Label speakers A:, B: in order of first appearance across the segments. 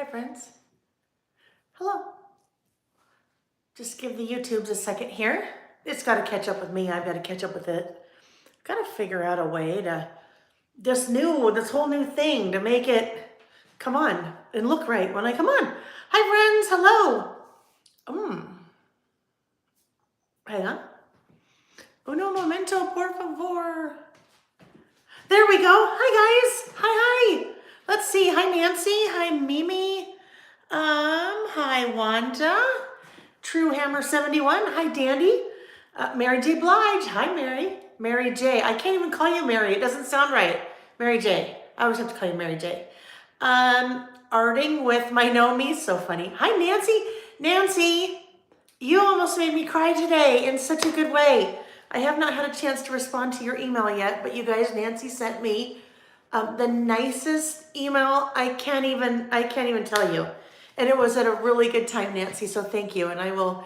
A: Hi, friends. Hello. Just give the YouTubes a second here. It's got to catch up with me. I've got to catch up with it. Got to figure out a way to this whole new thing to make it come on and look right when I come on. Hi, friends. Hello. Hang on. Uno momento, por favor. There we go. Hi, guys. Hi. Let's see. Hi, Nancy. Hi, Mimi. Hi, Wanda. True Hammer 71. Hi, Dandy. Mary J. Blige. Hi, Mary. Mary J. I can't even call you Mary. It doesn't sound right. Mary J. I always have to call you Mary J. Arting with my Nomi. So funny. Hi, Nancy. Nancy, you almost made me cry today in such a good way. I have not had a chance to respond to your email yet, but you guys, Nancy sent me the nicest email I can't even tell you. And it was at a really good time, Nancy, so thank you. And I will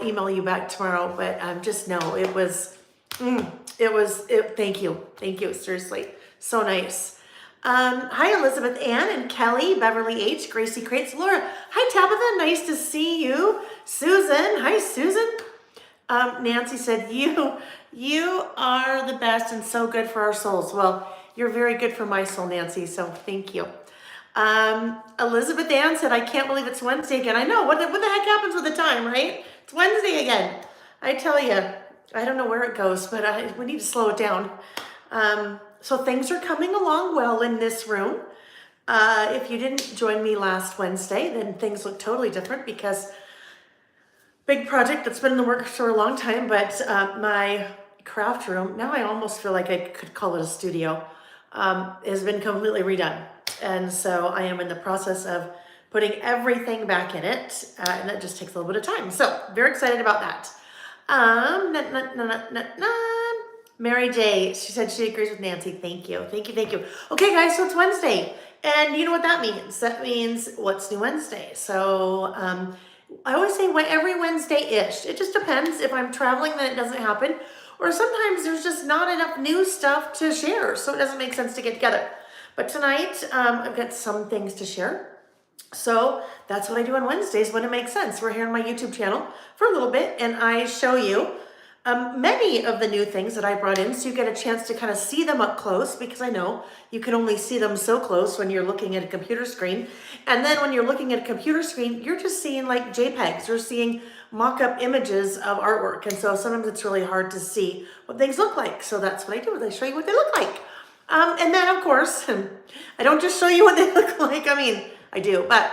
A: email you back tomorrow, but just know it was, thank you, seriously, so nice. Hi, Elizabeth Ann and Kelly, Beverly H, Gracie Crates, Laura. Hi, Tabitha, nice to see you. Susan, hi, Susan. Nancy said, you are the best and so good for our souls. Well, you're very good for my soul, Nancy, so thank you. Elizabeth Ann said, I can't believe it's Wednesday again. I know, what the heck happens with the time, right? It's Wednesday again. I tell you, I don't know where it goes, but we need to slow it down. So things are coming along well in this room. If you didn't join me last Wednesday, then things look totally different because big project that's been in the works for a long time, but my craft room, now I almost feel like I could call it a studio, has been completely redone. And so I am in the process of putting everything back in it, and that just takes a little bit of time. So very excited about that. Mary J, she said she agrees with Nancy. Thank you. Okay, guys, so it's Wednesday, and you know what that means? That means what's new Wednesday. So I always say every Wednesday-ish. It just depends. If I'm traveling, then it doesn't happen. Or sometimes there's just not enough new stuff to share, so it doesn't make sense to get together. But tonight, I've got some things to share. So that's what I do on Wednesdays when it makes sense. We're here on my YouTube channel for a little bit, and I show you many of the new things that I brought in, so you get a chance to kind of see them up close, because I know you can only see them so close when you're looking at a computer screen. And then when you're looking at a computer screen, you're just seeing like JPEGs, you're seeing mock-up images of artwork. And so sometimes it's really hard to see what things look like. So that's what I do, is I show you what they look like. And then of course, I don't just show you what they look like. I mean, I do, but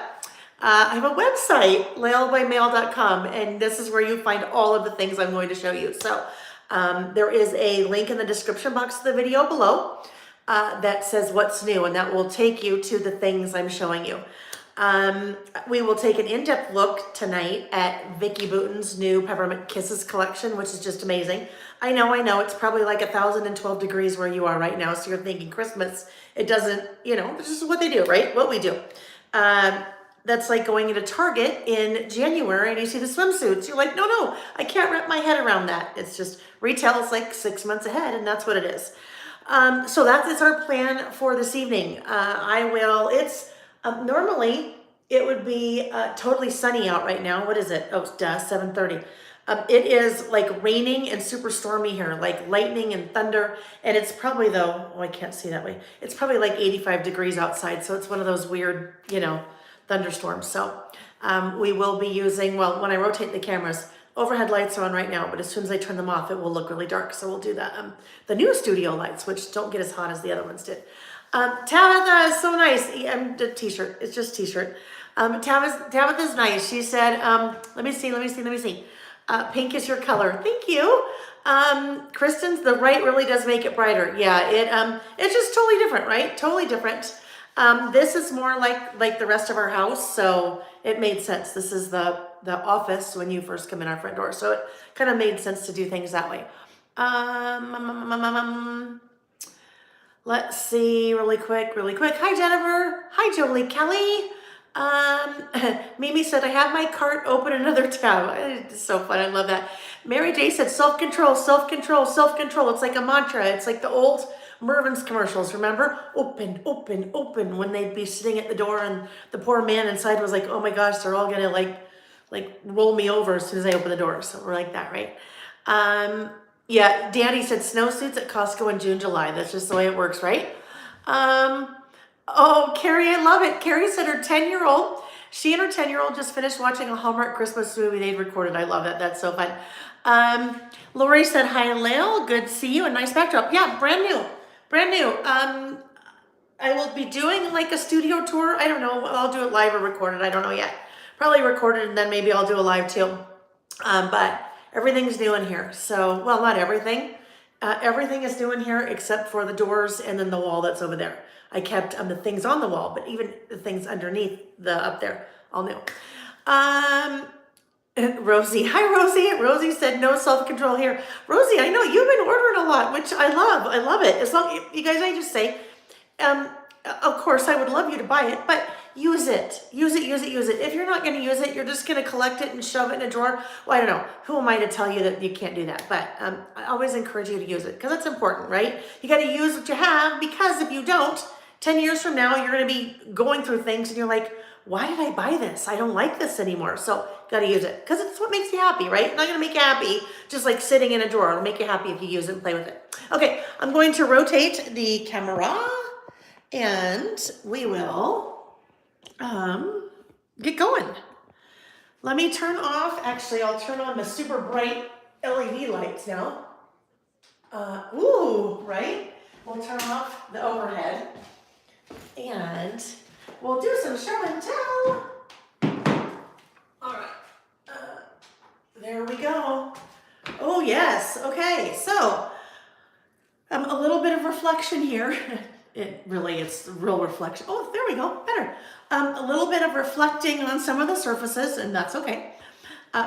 A: I have a website, lailbymail.com, and this is where you find all of the things I'm going to show you. So there is a link in the description box of the video below that says what's new, and that will take you to the things I'm showing you. We will take an in-depth look tonight at Vicki Boutin's new Peppermint Kisses collection, which is just amazing. I know, it's probably like 1,012 degrees where you are right now, so you're thinking Christmas. It doesn't, this is what they do, right? What we do. That's like going into Target in January and you see the swimsuits. You're like, no, I can't wrap my head around that. It's just, retail is like 6 months ahead, and that's what it is. So that is our plan for this evening. Normally it would be totally sunny out right now. What is it? Oh, 7:30. It is like raining and super stormy here, like lightning and thunder. And it's probably I can't see that way. It's probably like 85 degrees outside. So it's one of those weird, thunderstorms. So we will be using, well, when I rotate the cameras, overhead lights are on right now, but as soon as I turn them off, it will look really dark. So we'll do that. The new studio lights, which don't get as hot as the other ones did. Tabitha is so nice. The t-shirt, it's just t-shirt. Tabitha's nice. She said, let me see. Pink is your color. Thank you. Kristen's, the right really does make it brighter. Yeah, it's just totally different, right? Totally different. This is more like the rest of our house, so it made sense. This is the office when you first come in our front door, so it kind of made sense to do things that way. Let's see, really quick. Hi, Jennifer. Hi, Jolie Kelly. Mimi said, I have my cart, open another tab. It's so fun. I love that. Mary J said, self-control. It's like a mantra. It's like the old Mervin's commercials, remember? Open, open, open, when they'd be sitting at the door and the poor man inside was like, oh my gosh, they're all gonna like roll me over as soon as I open the door. So we're like that, right? Yeah, Danny said snowsuits at Costco in June, July. That's just the way it works, right? Oh, Carrie, I love it. Carrie said her 10-year-old, she and her 10-year-old just finished watching a Hallmark Christmas movie they'd recorded. I love that. That's so fun. Lori said, hi, Lil. Good to see you. A nice backdrop. Yeah, brand new. Brand new. I will be doing like a studio tour. I don't know. I'll do it live or recorded. I don't know yet. Probably recorded, and then maybe I'll do a live too. But everything's new in here. So, well, not everything. Everything is new in here except for the doors and then the wall that's over there. I kept the things on the wall, but even the things underneath up there, all new. Rosie, hi Rosie. Rosie said no self-control here. Rosie, I know you've been ordering a lot, which I love. I love it. As long, you guys, I just say, of course I would love you to buy it, but use it. Use it, use it, use it. If you're not going to use it, you're just going to collect it and shove it in a drawer. Well, I don't know. Who am I to tell you that you can't do that? But I always encourage you to use it because it's important, right? You got to use what you have, because if you don't, 10 years from now, you're going to be going through things and you're like, why did I buy this? I don't like this anymore. So got to use it because it's what makes you happy, right? It's not going to make you happy just like sitting in a drawer. It'll make you happy if you use it and play with it. Okay, I'm going to rotate the camera and we will get going. Let me turn off, actually, I'll turn on the super bright LED lights now. Ooh, right? We'll turn off the overhead and we'll do some show and tell. All right, there we go. Oh yes, okay, so a little bit of reflection here. It's real reflection. Oh, there we go, better. A little bit of reflecting on some of the surfaces, and that's okay.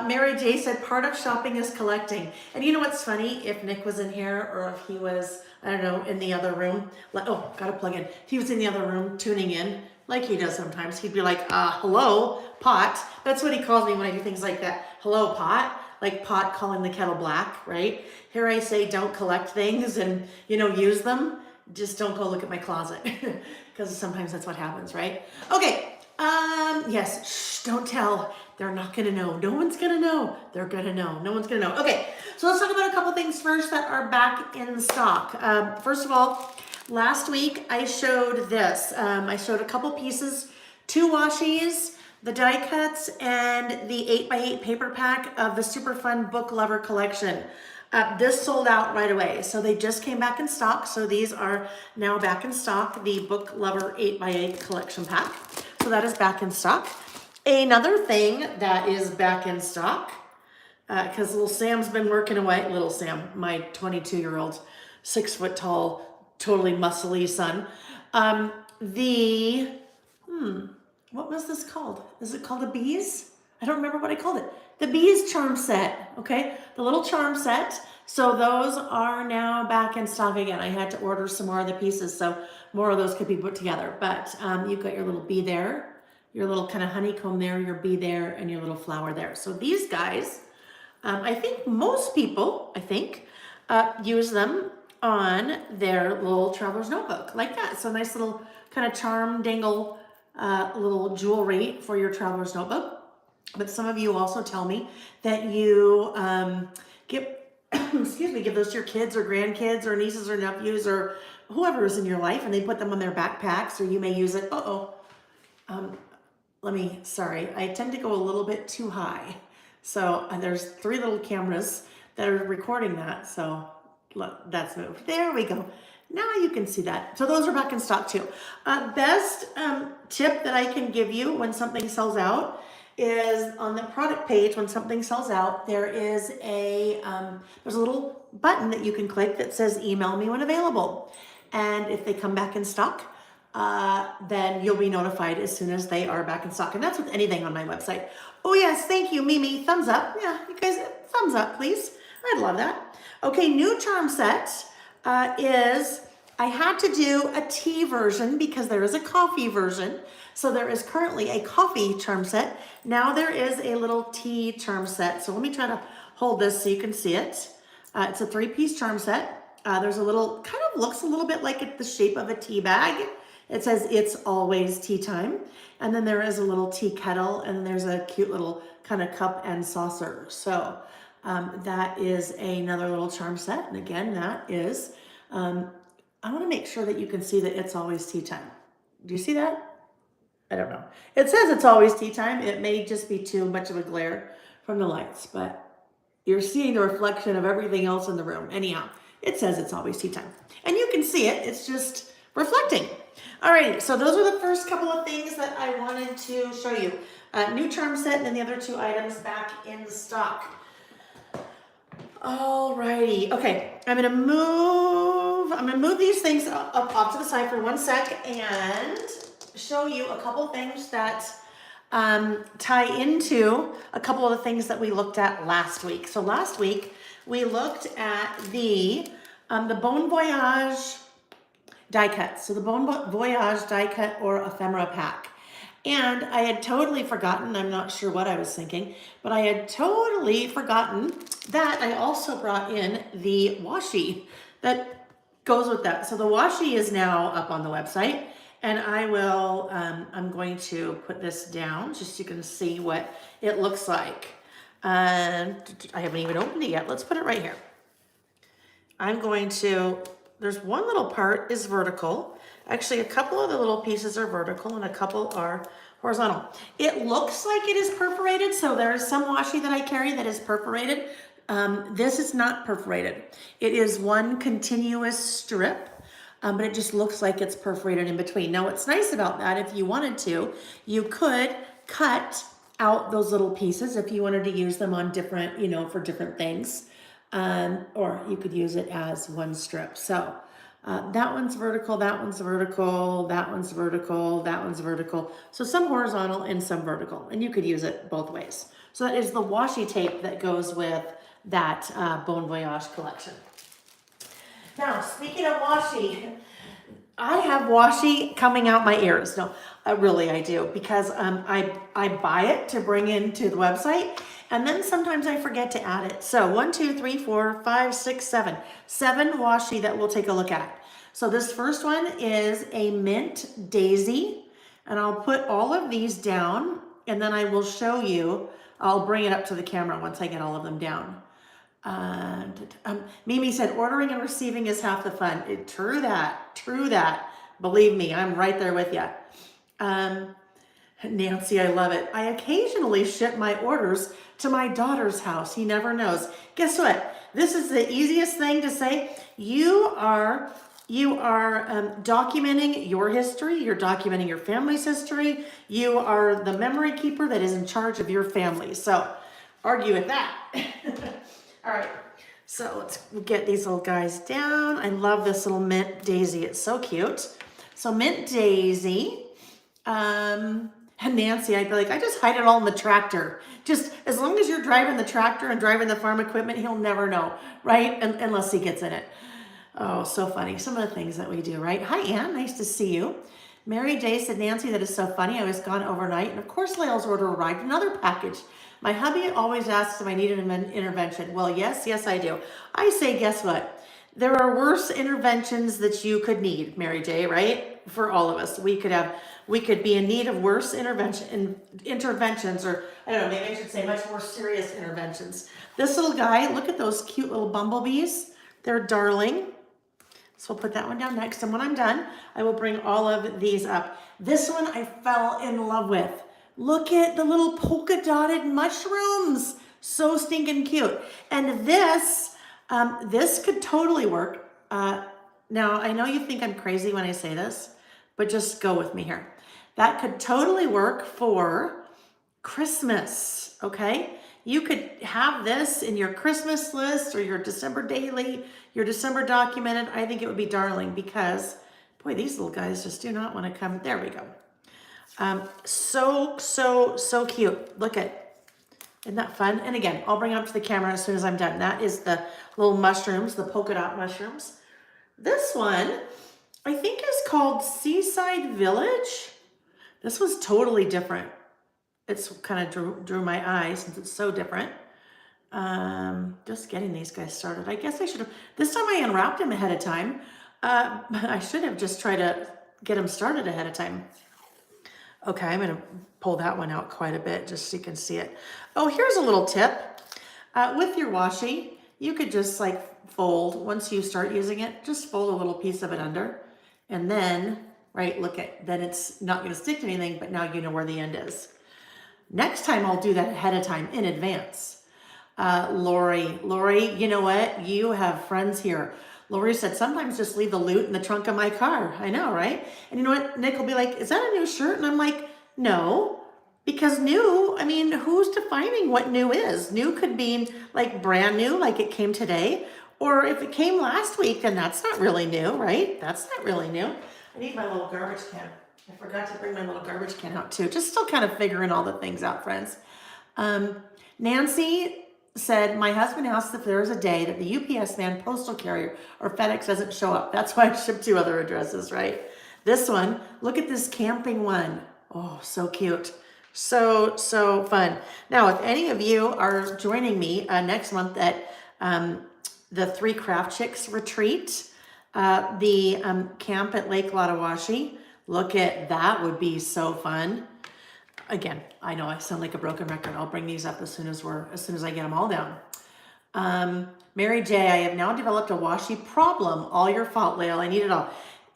A: Mary J said part of shopping is collecting. And you know what's funny? If Nick was in here or if he was, I don't know, in the other room, like, oh, gotta plug in. If he was in the other room tuning in, like he does sometimes, he'd be like, hello, pot. That's what he calls me when I do things like that. Hello, pot. Like pot calling the kettle black, right? Here I say don't collect things and, use them. Just don't go look at my closet because sometimes that's what happens, right? Okay. Yes. Shh, don't tell. They're not going to know. No one's going to know. They're going to know. No one's going to know. Okay. So let's talk about a couple things first that are back in stock. First of all, last week I showed this. I showed a couple pieces, 2 washies, the die cuts, and the 8x8 paper pack of the Super Fun Book Lover collection. This sold out right away. So they just came back in stock. So these are now back in stock, the Book Lover 8x8 collection pack. So that is back in stock. Another thing that is back in stock, because little Sam's been working away, little Sam, my 22-year-old, 6 foot tall, totally muscly son. What was this called? Is it called the Bees? I don't remember what I called it. The Bees charm set, okay? The little charm set. So those are now back in stock again. I had to order some more of the pieces, so more of those could be put together. But you've got your little bee there, your little kind of honeycomb there, your bee there, and your little flower there. So these guys, I think most people, use them on their little traveler's notebook, like that. So nice little kind of charm dangle little jewelry for your traveler's notebook. But some of you also tell me that you give those to your kids or grandkids or nieces or nephews or whoever is in your life, and they put them on their backpacks, or you may use it. Sorry, I tend to go a little bit too high. So there's 3 little cameras that are recording that. So look, that's moved. There we go. Now you can see that. So those are back in stock too. Best tip that I can give you when something sells out is on the product page. When something sells out, there is there's a little button that you can click that says email me when available. And if they come back in stock, then you'll be notified as soon as they are back in stock. And that's with anything on my website. Oh yes, thank you, Mimi. Thumbs up. Yeah, you guys, thumbs up, please. I'd love that. Okay, new charm set is, I had to do a tea version because there is a coffee version. So there is currently a coffee charm set. Now there is a little tea charm set. So let me try to hold this so you can see it. It's a 3-piece charm set. There's a little, kind of looks a little bit like the shape of a tea bag. It says it's always tea time. And then there is a little tea kettle, and there's a cute little kind of cup and saucer. So that is another little charm set. And again, that is, I want to make sure that you can see that it's always tea time. Do you see that? I don't know. It says it's always tea time. It may just be too much of a glare from the lights, but you're seeing the reflection of everything else in the room. Anyhow, it says it's always tea time. And you can see it. It's just reflecting. Alrighty, so those are the first couple of things that I wanted to show you. New charm set, and then the other 2 items back in stock. Alrighty, okay, I'm gonna move these things up off to the side for 1 sec and show you a couple things that tie into a couple of the things that we looked at last week. So last week we looked at the Bon Voyage die cut. So the Bon Voyage die cut or ephemera pack. And I had totally forgotten, I'm not sure what I was thinking, but I had totally forgotten that I also brought in the washi that goes with that. So the washi is now up on the website, and I will, I'm going to put this down just so you can see what it looks like. I haven't even opened it yet. Let's put it right here. I'm going to, there's one little part is vertical. Actually, a couple of the little pieces are vertical and a couple are horizontal. It looks like it is perforated, so there's some washi that I carry that is perforated. This is not perforated. It is one continuous strip, but it just looks like it's perforated in between. Now, what's nice about that, if you wanted to, you could cut out those little pieces if you wanted to use them on different, for different things. Or you could use it as one strip. So that one's vertical, that one's vertical, that one's vertical, that one's vertical. So some horizontal and some vertical, and you could use it both ways. So that is the washi tape that goes with that Bon Voyage collection. Now, speaking of washi, I have washi coming out my ears. No, really I do, because I buy it to bring into the website, and then sometimes I forget to add it. So 1, 2, 3, 4, 5, 6, 7. 7 washi that we'll take a look at. So this first one is a mint daisy, and I'll put all of these down, and then I will show you. I'll bring it up to the camera once I get all of them down. Mimi said, ordering and receiving is half the fun. True that. Believe me, I'm right there with you. Nancy, I love it. I occasionally ship my orders to my daughter's house. He never knows. Guess what? This is the easiest thing to say. You are documenting your history. You're documenting your family's history. You are the memory keeper that is in charge of your family. So argue with that. All right, so let's get these little guys down. I love this little mint daisy. It's so cute. So mint daisy. And Nancy, I'd be like, I just hide it all in the tractor. Just as long as you're driving the tractor and driving the farm equipment, he'll never know, right? Unless he gets in it. Oh, so funny. Some of the things that we do, right? Hi, Ann. Nice to see you. Mary J said, Nancy, that is so funny. I was gone overnight. And of course, Lael's order arrived. Another package. My hubby always asks if I need an intervention. Well, yes, I do. I say, guess what? There are worse interventions that you could need, Mary J, right? For all of us. We could be in need of worse interventions, or I don't know, maybe I should say much more serious interventions. This little guy, look at those cute little bumblebees. They're darling. So we'll put that one down next. And when I'm done, I will bring all of these up. This one I fell in love with. Look at the little polka dotted mushrooms. So stinking cute. And this could totally work. Now, I know you think I'm crazy when I say this, but just go with me here. That could totally work for Christmas, okay? You could have this in your Christmas list or your December daily, your December documented. I think it would be darling because, boy, these little guys just do not want to come. There we go. So cute. Look at, isn't that fun? And again, I'll bring it up to the camera as soon as I'm done. That is the little mushrooms, the polka dot mushrooms. This one, I think is called Seaside Village. This was totally different. It's kind of drew my eye since it's so different. Just getting these guys started. I guess I should have, this time I unwrapped them ahead of time. I should have just tried to get them started ahead of time. Okay, I'm gonna pull that one out quite a bit just so you can see it. Oh, here's a little tip. With your washi, you could just like fold, once you start using it, just fold a little piece of it under. And then, right, look at, then it's not gonna stick to anything, but now you know where the end is. Next time I'll do that ahead of time in advance. Lori, you know what? You have friends here. Lori said, sometimes just leave the loot in the trunk of my car. I know, right? And you know what? Nick will be like, is that a new shirt? And I'm like, no, because new, I mean, who's defining what new is? New could mean like brand new, like it came today. Or if it came last week, then that's not really new, right? That's not really new. I need my little garbage can. I forgot to bring my little garbage can out too. Just still kind of figuring all the things out, friends. Nancy said, my husband asked if there was a day that the UPS man, postal carrier, or FedEx doesn't show up. That's why I shipped 2 other addresses, right? This one, look at this camping one. Oh, so cute. So fun. Now, if any of you are joining me next month at the 3 Craft Chicks retreat, the camp at Lake Lottawashi, look at that, would be so fun. Again, I know I sound like a broken record. I'll bring these up as soon as I get them all down. Mary J, I have now developed a washi problem. All your fault, Lael. I need it all.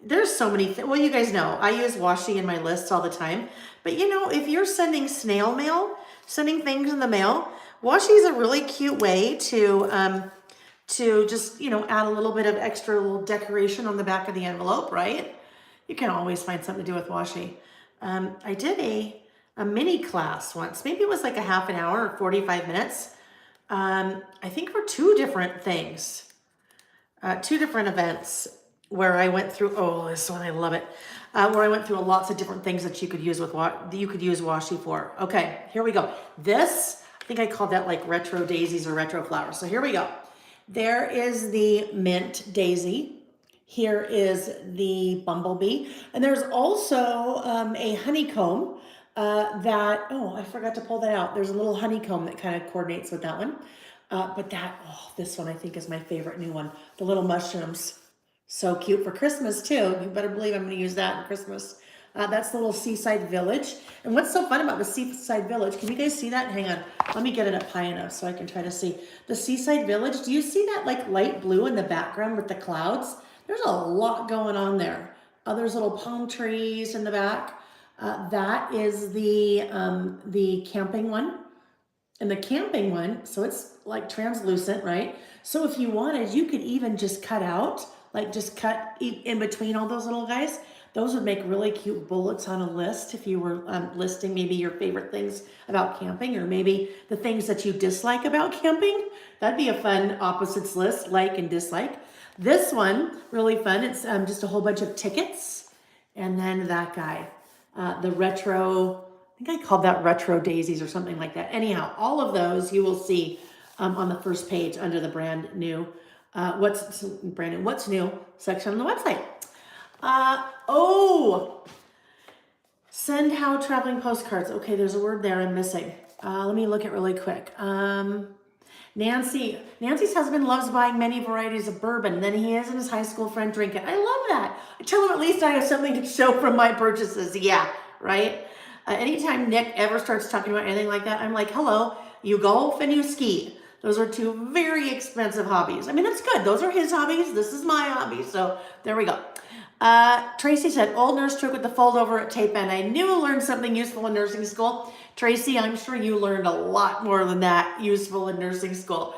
A: There's so many things. Well, you guys know I use washi in my lists all the time. But you know, if you're sending snail mail, sending things in the mail, washi is a really cute way to just, you know, add a little bit of extra little decoration on the back of the envelope, right? You can always find something to do with washi. I did a mini class once. Maybe it was like a half an hour or 45 minutes. I think for 2 different things, 2 different events where I went through, oh, this one, I love it. Where I went through lots of different things that you could use washi for. Okay, here we go. This, I think I called that like retro daisies or retro flowers. So here we go. There is the mint daisy. Here is the bumblebee. And there's also a honeycomb that, oh, I forgot to pull that out. There's a little honeycomb that kind of coordinates with that one. But this one I think is my favorite new one. The little mushrooms. So cute for Christmas too. You better believe I'm going to use that in Christmas. That's the little seaside village. And what's so fun about the seaside village, can you guys see that? Hang on, let me get it up high enough so I can try to see. The seaside village, do you see that like light blue in the background with the clouds? There's a lot going on there. There's little palm trees in the back. That is the camping one. And the camping one, so it's like translucent, right? So if you wanted, you could even just cut out, like just cut in between all those little guys. Those would make really cute bullets on a list if you were listing maybe your favorite things about camping, or maybe the things that you dislike about camping. That'd be a fun opposites list, like and dislike. This one, really fun. It's just a whole bunch of tickets. And then that guy, the retro, I think I called that retro daisies or something like that. Anyhow, all of those you will see on the first page under the brand new, what's new section on the website. Send how traveling postcards. Okay, there's a word there I'm missing. Let me look at really quick. Nancy's husband loves buying many varieties of bourbon. Then he and his high school friend drink it. I love that. I tell him at least I have something to show from my purchases. Yeah, right? Anytime Nick ever starts talking about anything like that, I'm like, hello, you golf and you ski. Those are 2 very expensive hobbies. I mean, that's good. Those are his hobbies. This is my hobby. So there we go. Tracy said, old nurse trick with the fold over at tape end. I knew I learned something useful in nursing school. Tracy, I'm sure you learned a lot more than that useful in nursing school.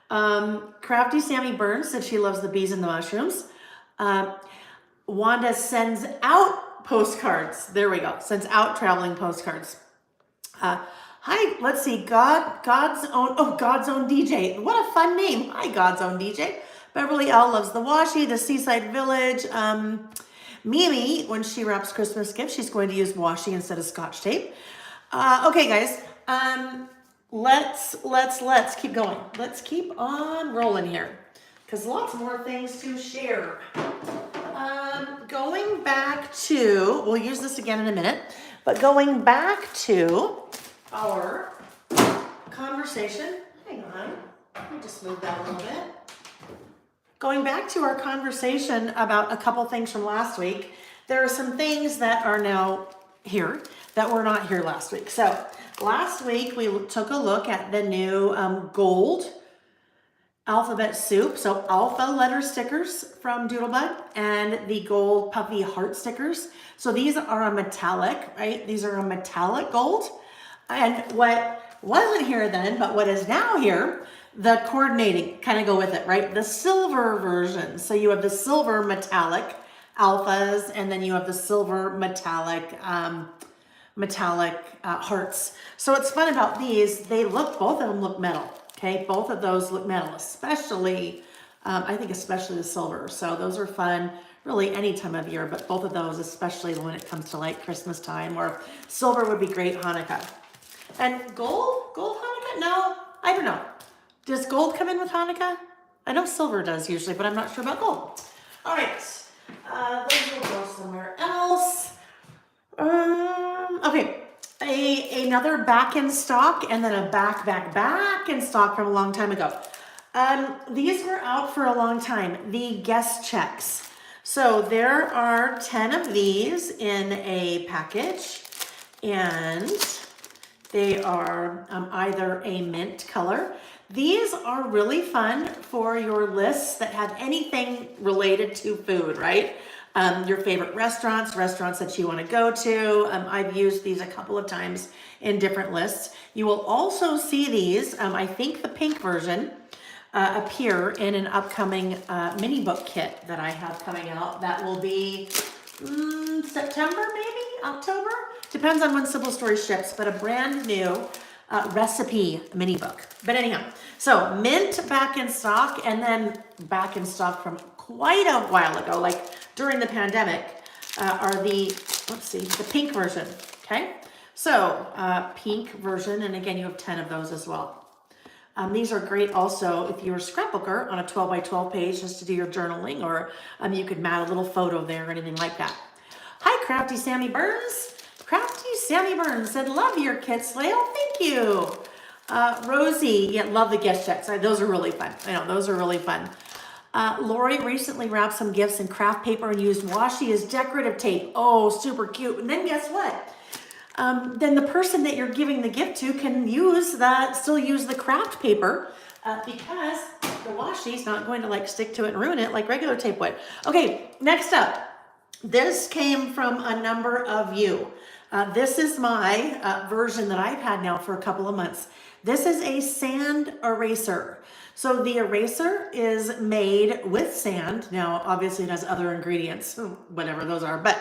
A: Crafty Sammy Burns said she loves the bees and the mushrooms. Wanda sends out postcards. There we go. Sends out traveling postcards. Hi, let's see. God's own DJ. What a fun name. Hi, God's own DJ. Beverly L loves the washi, the seaside village. Mimi, when she wraps Christmas gifts, she's going to use washi instead of Scotch tape. Okay, guys. Let's keep going. Let's keep on rolling here, because lots more things to share. Going back to, we'll use this again in a minute, but going back to our conversation. Hey, hang on. Let me just move that a little bit. Going back to our conversation about a couple things from last week, there are some things that are now here that were not here last week. So last week we took a look at the new gold alphabet soup. So alpha letter stickers from Doodlebug and the gold puffy heart stickers. So these are a metallic, right? These are a metallic gold. And what wasn't here then, but what is now here, the coordinating kind of go with it, right? The silver version. So you have the silver metallic alphas, and then you have the silver metallic hearts. So what's fun about these, both of them look metal, okay? Both of those look metal, especially, I think especially the silver. So those are fun really any time of year, but both of those, especially when it comes to like Christmas time, or silver would be great Hanukkah. And gold Hanukkah? No, I don't know. Does gold come in with Hanukkah? I know silver does usually, but I'm not sure about gold. All right, those will go somewhere else. Okay, another back in stock, and then a back in stock from a long time ago. These were out for a long time, the guest checks. So there are 10 of these in a package, and they are either a mint color. These are really fun for your lists that have anything related to food, right? Your favorite restaurants that you want to go to. I've used these a couple of times in different lists. You will also see these, I think the pink version, appear in an upcoming mini book kit that I have coming out. That will be September, maybe October? Depends on when Simple Story ships, but a brand new recipe mini book. But anyhow, so mint back in stock, and then back in stock from quite a while ago, like during the pandemic, are the pink version, okay? So pink version, and again, you have 10 of those as well. These are great also if you're a scrapbooker on a 12 by 12 page just to do your journaling, or you could mat a little photo there or anything like that. Hi, Crafty Sammy Burns. Crafty Sammy Burns said, love your kit, Slay. Oh, thank you. Rosie, yeah, love the guest checks. Those are really fun. I know, those are really fun. Lori recently wrapped some gifts in craft paper and used washi as decorative tape. Oh, super cute. And then guess what? Then the person that you're giving the gift to can still use the craft paper because the washi is not going to like stick to it and ruin it like regular tape would. Okay, next up. This came from a number of you. This is my version that I've had now for a couple of months. This is a sand eraser. So the eraser is made with sand. Now, obviously it has other ingredients, whatever those are, but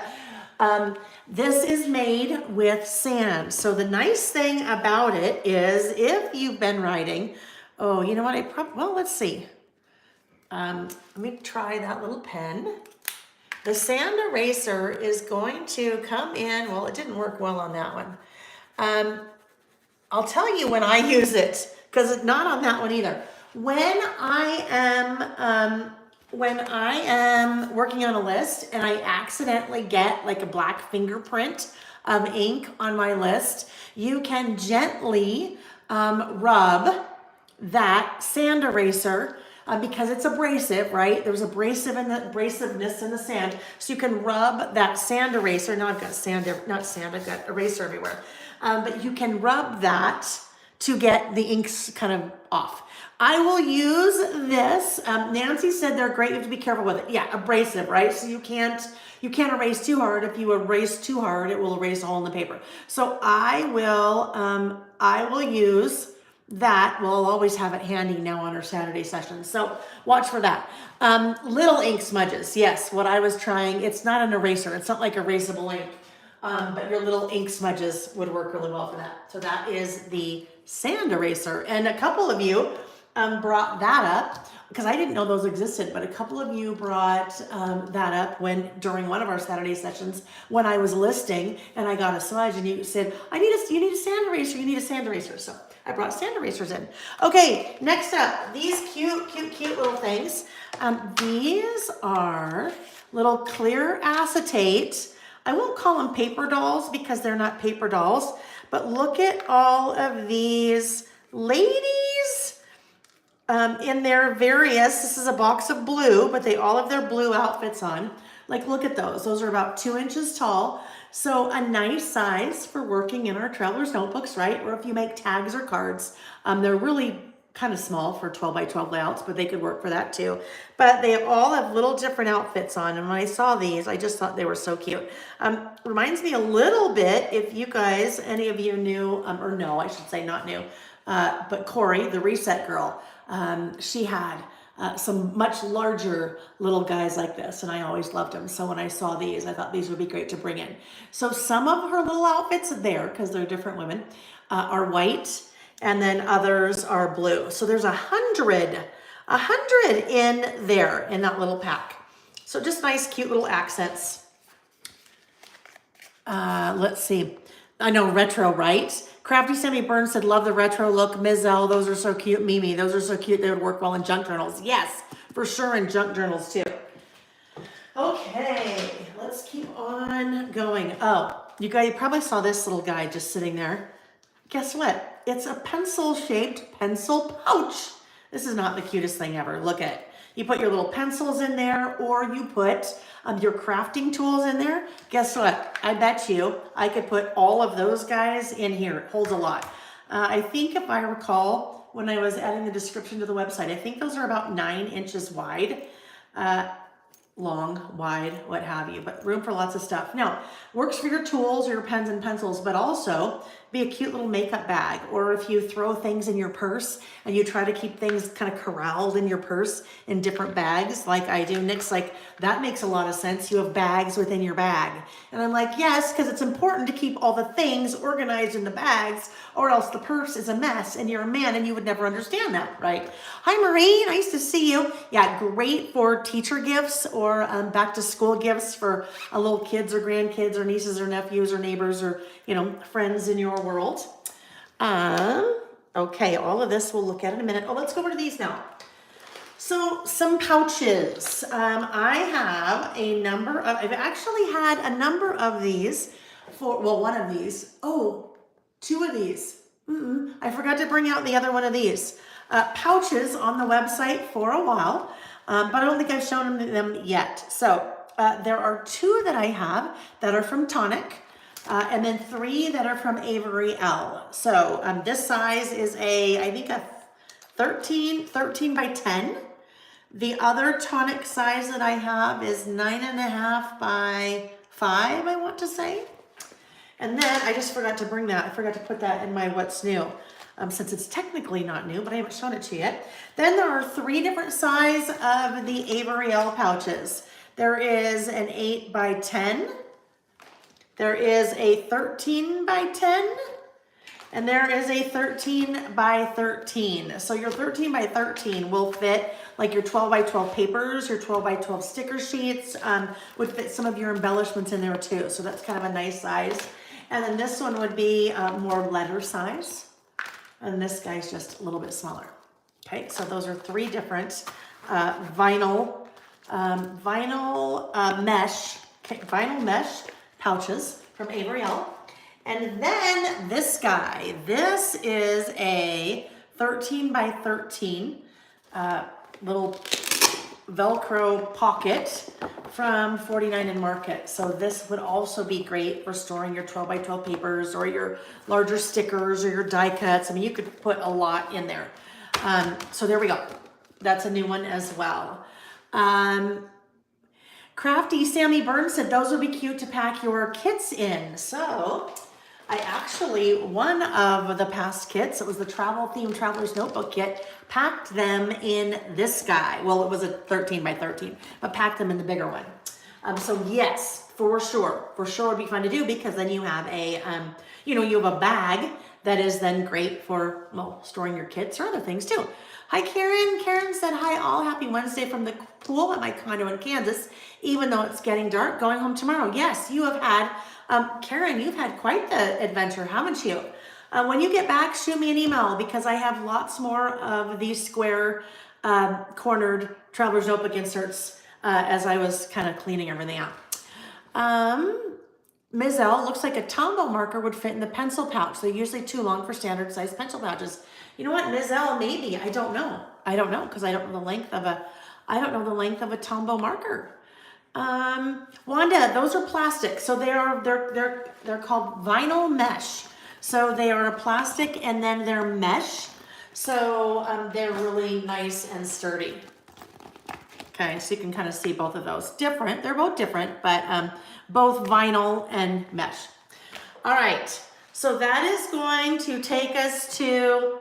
A: this is made with sand. So the nice thing about it is if you've been writing, oh, you know what, well, let's see. Let me try that little pen. The sand eraser is going to come in, well, it didn't work well on that one. I'll tell you when I use it, because it's not on that one either. When I am working on a list and I accidentally get like a black fingerprint of ink on my list, you can gently rub that sand eraser because it's abrasive, right? There's abrasiveness in the sand. So you can rub that sand eraser. Now I've got I've got eraser everywhere. But you can rub that to get the inks kind of off. I will use this. Nancy said they're great. You have to be careful with it. Yeah, abrasive, right? So you can't erase too hard. If you erase too hard, it will erase a hole in the paper. So I will use that. We'll always have it handy now on our Saturday sessions. So watch for that. Little ink smudges. Yes, what I was trying, it's not an eraser. It's not like erasable ink. But your little ink smudges would work really well for that. So that is the sand eraser. And a couple of you brought that up because I didn't know those existed, but a couple of you brought that up during one of our Saturday sessions when I was listing and I got a smudge and you said, you need a sand eraser, you need a sand eraser. So I brought sand erasers in. Okay, next up, these cute little things. These are little clear acetate. I won't call them paper dolls because they're not paper dolls, but look at all of these ladies. in their various, this is a box of blue, but they all have their blue outfits on. Like, look at those. Those are about 2 inches tall. So a nice size for working in our traveler's notebooks, right? Or if you make tags or cards. They're really kind of small for 12 by 12 layouts, but they could work for that too. But they all have little different outfits on. And when I saw these, I just thought they were so cute. Reminds me a little bit, if you guys, any of you knew, or no, I should say not new, but Corey, the Reset Girl, she had some much larger little guys like this, and I always loved them. So when I saw these, I thought these would be great to bring in. So some of her little outfits there, because they're different women, are white, and then others are blue. So there's 100 in there in that little pack. So just nice, cute little accents. Let's see. I know retro, right? Crafty Sammy Burns said, love the retro look. Ms. L, those are so cute. Mimi, those are so cute. They would work well in junk journals. Yes, for sure in junk journals too. Okay, let's keep on going. Oh, you guys probably saw this little guy just sitting there. Guess what? It's a pencil-shaped pencil pouch. This is not the cutest thing ever. Look at it. You put your little pencils in there, or you put your crafting tools in there. Guess what? I bet you I could put all of those guys in here. It holds a lot. I think if I recall, when I was adding the description to the website, I think those are about 9 inches wide. Long, wide, what have you, but room for lots of stuff. Now, works for your tools or your pens and pencils, but also be a cute little makeup bag, or if you throw things in your purse and you try to keep things kind of corralled in your purse in different bags, like I do. Nick's like, that makes a lot of sense. You have bags within your bag. And I'm like, yes, because it's important to keep all the things organized in the bags, or else the purse is a mess and you're a man and you would never understand that, right? Hi, Marie, nice to see you. Yeah, great for teacher gifts or back to school gifts for little kids or grandkids or nieces or nephews or neighbors or, you know, friends in your world. Okay, all of this we'll look at in a minute. Oh, let's go over to these now. So some pouches. I have a number of, I've actually had a number of these for, well, one of these. Oh, 2 of these. I forgot to bring out the other one of these. Pouches on the website for a while, but I don't think I've shown them yet. So there are 2 that I have that are from Tonic, and then 3 that are from Avery L. So this size is I think a 13 by 10. The other Tonic size that I have is 9.5 by 5, I want to say. And then I just forgot to bring that. I forgot to put that in my what's new. Since it's technically not new, but I haven't shown it to you yet. Then there are 3 different sizes of the Avery L pouches. There is an 8 by 10. There is a 13 by 10. And there is a 13 by 13. So your 13 by 13 will fit like your 12 by 12 papers, your 12 by 12 sticker sheets, would fit some of your embellishments in there too. So that's kind of a nice size. And then this one would be more letter size. And this guy's just a little bit smaller. Okay, so those are 3 different vinyl mesh pouches from Avery L. And then this guy, this is a 13 by 13 little Velcro pocket from 49 and Market. So this would also be great for storing your 12 by 12 papers or your larger stickers or your die cuts. I mean, you could put a lot in there. So there we go. That's a new one as well. Crafty Sammy Burns said those would be cute to pack your kits in. So I actually, one of the past kits, it was the travel themed traveler's notebook kit, packed them in this guy. Well, it was a 13 by 13, but packed them in the bigger one. So yes, for sure would be fun to do, because then you have a, you have a bag that is then great for, well, storing your kits or other things too. Hi, Karen. Karen said, hi all, happy Wednesday from the pool at my condo in Kansas, even though it's getting dark, going home tomorrow. Yes, you have had, Karen, you've had quite the adventure, haven't you? When you get back, shoot me an email, because I have lots more of these square cornered traveler's notebook inserts as I was kind of cleaning everything out. Ms. L looks like a Tombow marker would fit in the pencil pouch. They're usually too long for standard size pencil pouches. You know what, Ms. L, maybe, I don't know. I don't know, because I don't know the length of a Tombow marker. Wanda, those are plastic. So they're called vinyl mesh. So they are a plastic and then they're mesh. So they're really nice and sturdy. Okay, so you can kind of see both of those. Different, they're both different, but both vinyl and mesh. All right, so that is going to take us to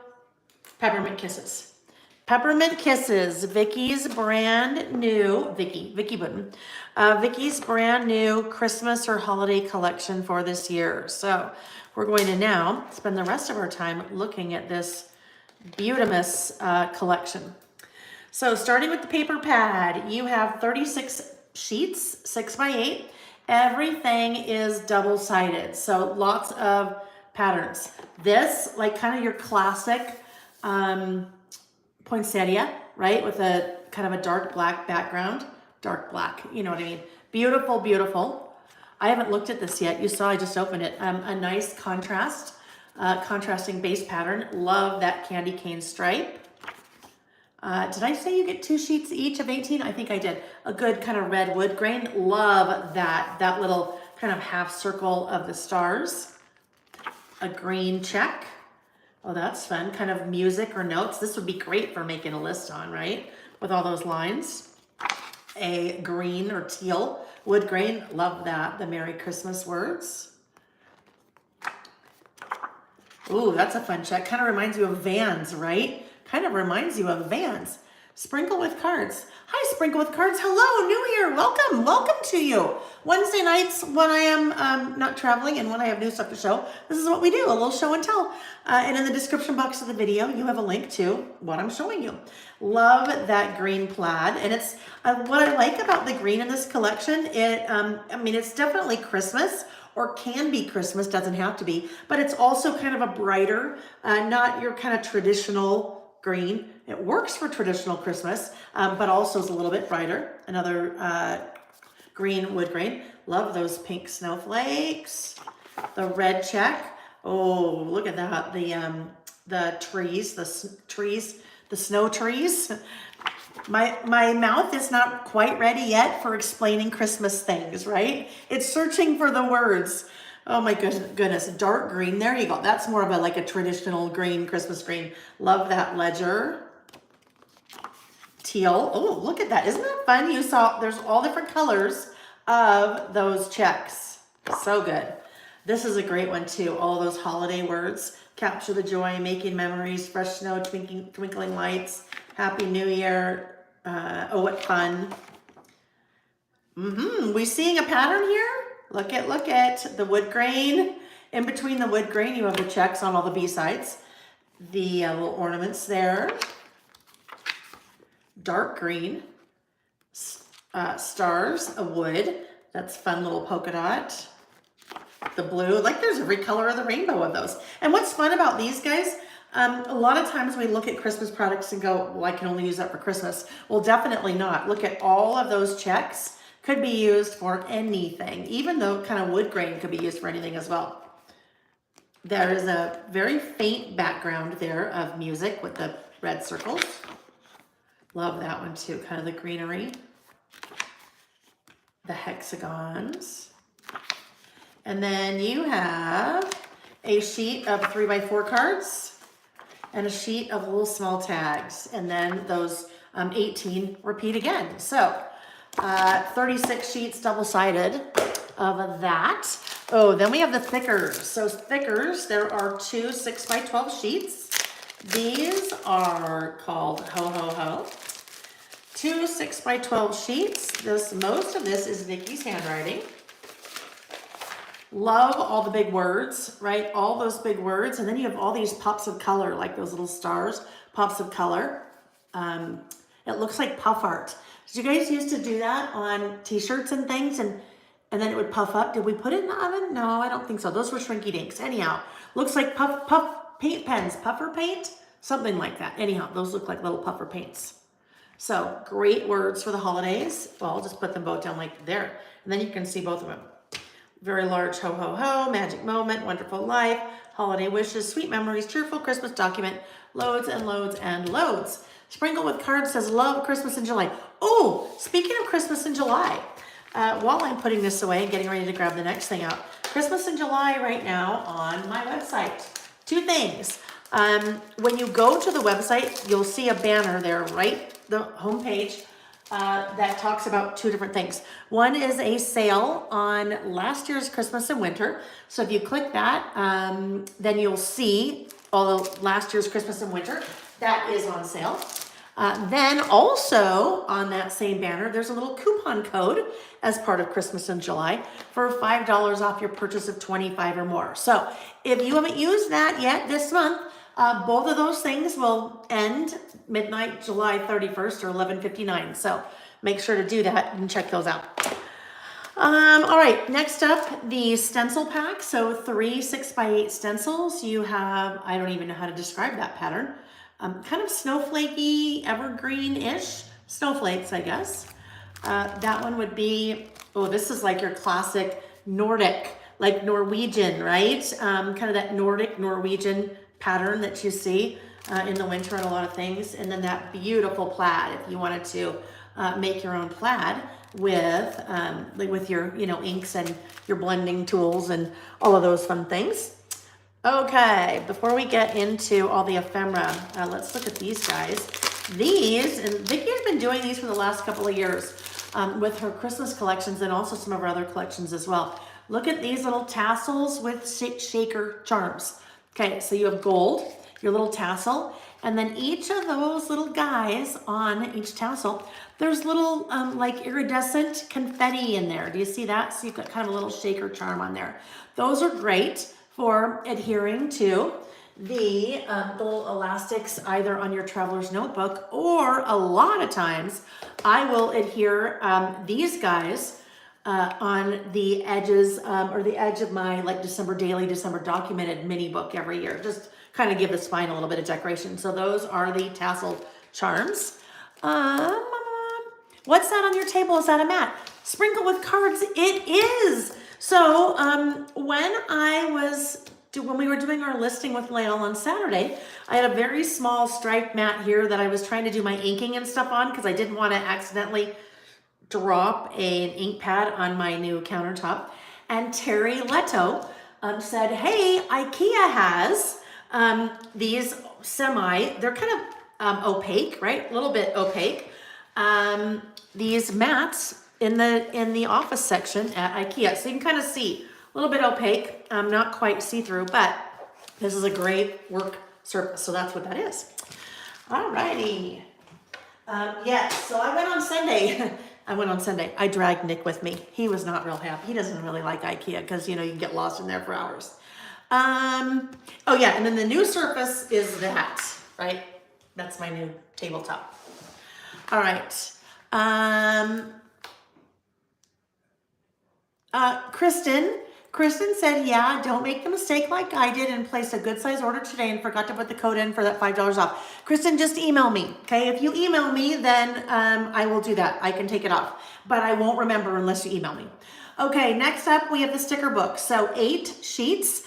A: Peppermint Kisses. Peppermint Kisses, Vicky's brand new, Vicky Button, Vicky's brand new Christmas or holiday collection for this year. So we're going to now spend the rest of our time looking at this beautimous collection. So starting with the paper pad, you have 36 sheets, 6x8. Everything is double-sided, so lots of patterns. This, like kind of your classic poinsettia, right? With a kind of a dark black background. Dark black, you know what I mean? Beautiful, beautiful. I haven't looked at this yet. You saw I just opened it. A nice contrast, contrasting base pattern. Love that candy cane stripe. Did I say you get 2 sheets each of 18? I think I did. A good kind of red wood grain. Love that little kind of half circle of the stars. A green check. Oh, that's fun. Kind of music or notes. This would be great for making a list on, right? With all those lines. A green or teal wood grain. Love that. The Merry Christmas words. Ooh, that's a fun check. Kind of reminds you of Vans, right? Kind of reminds you of Vans. Sprinkle with cards. Hi, Sprinkle with Cards. Hello, New Year. Welcome. Welcome to you. Wednesday nights when I am not traveling and when I have new stuff to show, this is what we do, a little show and tell. And in the description box of the video, you have a link to what I'm showing you. Love that green plaid. And it's what I like about the green in this collection, I mean, it's definitely Christmas, or can be Christmas, doesn't have to be, but it's also kind of a brighter, not your kind of traditional green. It works for traditional Christmas, but also is a little bit brighter. Another green wood grain. Love those pink snowflakes. The red check. Oh, look at that. The trees, the snow trees. My mouth is not quite ready yet for explaining Christmas things, right? It's searching for the words. Oh my goodness, dark green. There you go. That's more of like a traditional green, Christmas green. Love that ledger. Teal. Oh, look at that. Isn't that fun? You saw there's all different colors of those checks. So good. This is a great one too. All those holiday words. Capture the joy, making memories, fresh snow, twinkling lights, Happy New Year. Oh, what fun. We seeing a pattern here? Look at the wood grain. In between the wood grain, you have the checks on all the B-sides. The little ornaments there. Dark green. Stars of wood. That's fun little polka dot. The blue, like there's every color of the rainbow of those. And what's fun about these guys, a lot of times we look at Christmas products and go, well, I can only use that for Christmas. Well, definitely not. Look at all of those checks. Could be used for anything, even though kind of wood grain could be used for anything as well. There is a very faint background there of music with the red circles. Love that one too, kind of the greenery. The hexagons. And then you have a sheet of 3x4 cards and a sheet of little small tags. And then those 18 repeat again. So 36 sheets double-sided of that. Oh, then we have the thickers. So thickers, there are 2 6x12 sheets. These are called Ho Ho Ho. 2 6x12 sheets. Most of this is Vicky's handwriting. Love all the big words, right? All those big words. And then you have all these pops of color, like those little stars, pops of color. It looks like puff art. Did you guys used to do that on t-shirts and things and then it would puff up? Did we put it in the oven? No, I don't think so. Those were Shrinky Dinks. Anyhow, looks like puff paint pens, puffer paint, something like that. Anyhow, those look like little puffer paints. So great words for the holidays. Well, I'll just put them both down like there. And then you can see both of them. very large ho ho ho, magic moment, wonderful life, holiday wishes, sweet memories, cheerful Christmas document, loads and loads and loads. Sprinkle with cards says love Christmas in July. Oh, speaking of Christmas in July, while I'm putting this away and getting ready to grab the next thing out, Christmas in July right now on my website. Two things. When you go to the website, you'll see a banner there, right? The homepage that talks about two different things. One is a sale on last year's Christmas and winter. So if you click that, then you'll see all of last year's Christmas and winter. That is on sale. Then also on that same banner, there's a little coupon code as part of Christmas in July for $5 off your purchase of 25 or more. So if you haven't used that yet this month, both of those things will end midnight, July 31st or 11:59. So make sure to do that and check those out. All right, next up, the stencil pack. So 3 6x8 stencils. You have, I don't even know how to describe that pattern. Kind of snowflakey, evergreen-ish snowflakes, I guess. That one would be, oh, this is like your classic Nordic, like Norwegian, right? Kind of that Nordic, Norwegian pattern that you see in the winter on a lot of things. And then that beautiful plaid, if you wanted to make your own plaid with your, inks and your blending tools and all of those fun things. Okay, before we get into all the ephemera, let's look at these guys. These, and Vicki has been doing these for the last couple of years with her Christmas collections and also some of her other collections as well. Look at these little tassels with shaker charms. Okay, so you have gold, your little tassel, and then each of those little guys on each tassel, there's little like iridescent confetti in there. Do you see that? So you've got kind of a little shaker charm on there. Those are great for adhering to the little elastics either on your traveler's notebook, or a lot of times I will adhere these guys on the edges or the edge of my like December daily, December documented mini book every year. Just kind of give the spine a little bit of decoration. So those are the tasseled charms. What's that on your table? Is that a mat? Sprinkle with cards. It is. So when we were doing our listing with Lael on Saturday, I had a very small striped mat here that I was trying to do my inking and stuff on because I didn't want to accidentally drop an ink pad on my new countertop. And Terry Leto said, hey, IKEA has these they're kind of opaque, right? A little bit opaque. These mats in the office section at IKEA. So you can kind of see a little bit opaque, not quite see-through, but this is a great work surface. So that's what that is. All righty. Yes, so I went on Sunday. I dragged Nick with me. He was not real happy. He doesn't really like IKEA because, you can get lost in there for hours. Oh yeah, and then the new surface is that, right? That's my new tabletop. All right. Kristen said, yeah, don't make the mistake like I did and placed a good size order today and forgot to put the code in for that $5 off. Kristen, just email me, okay? If you email me, then I will do that. I can take it off, but I won't remember unless you email me. Okay, next up, we have the sticker book. So 8 sheets.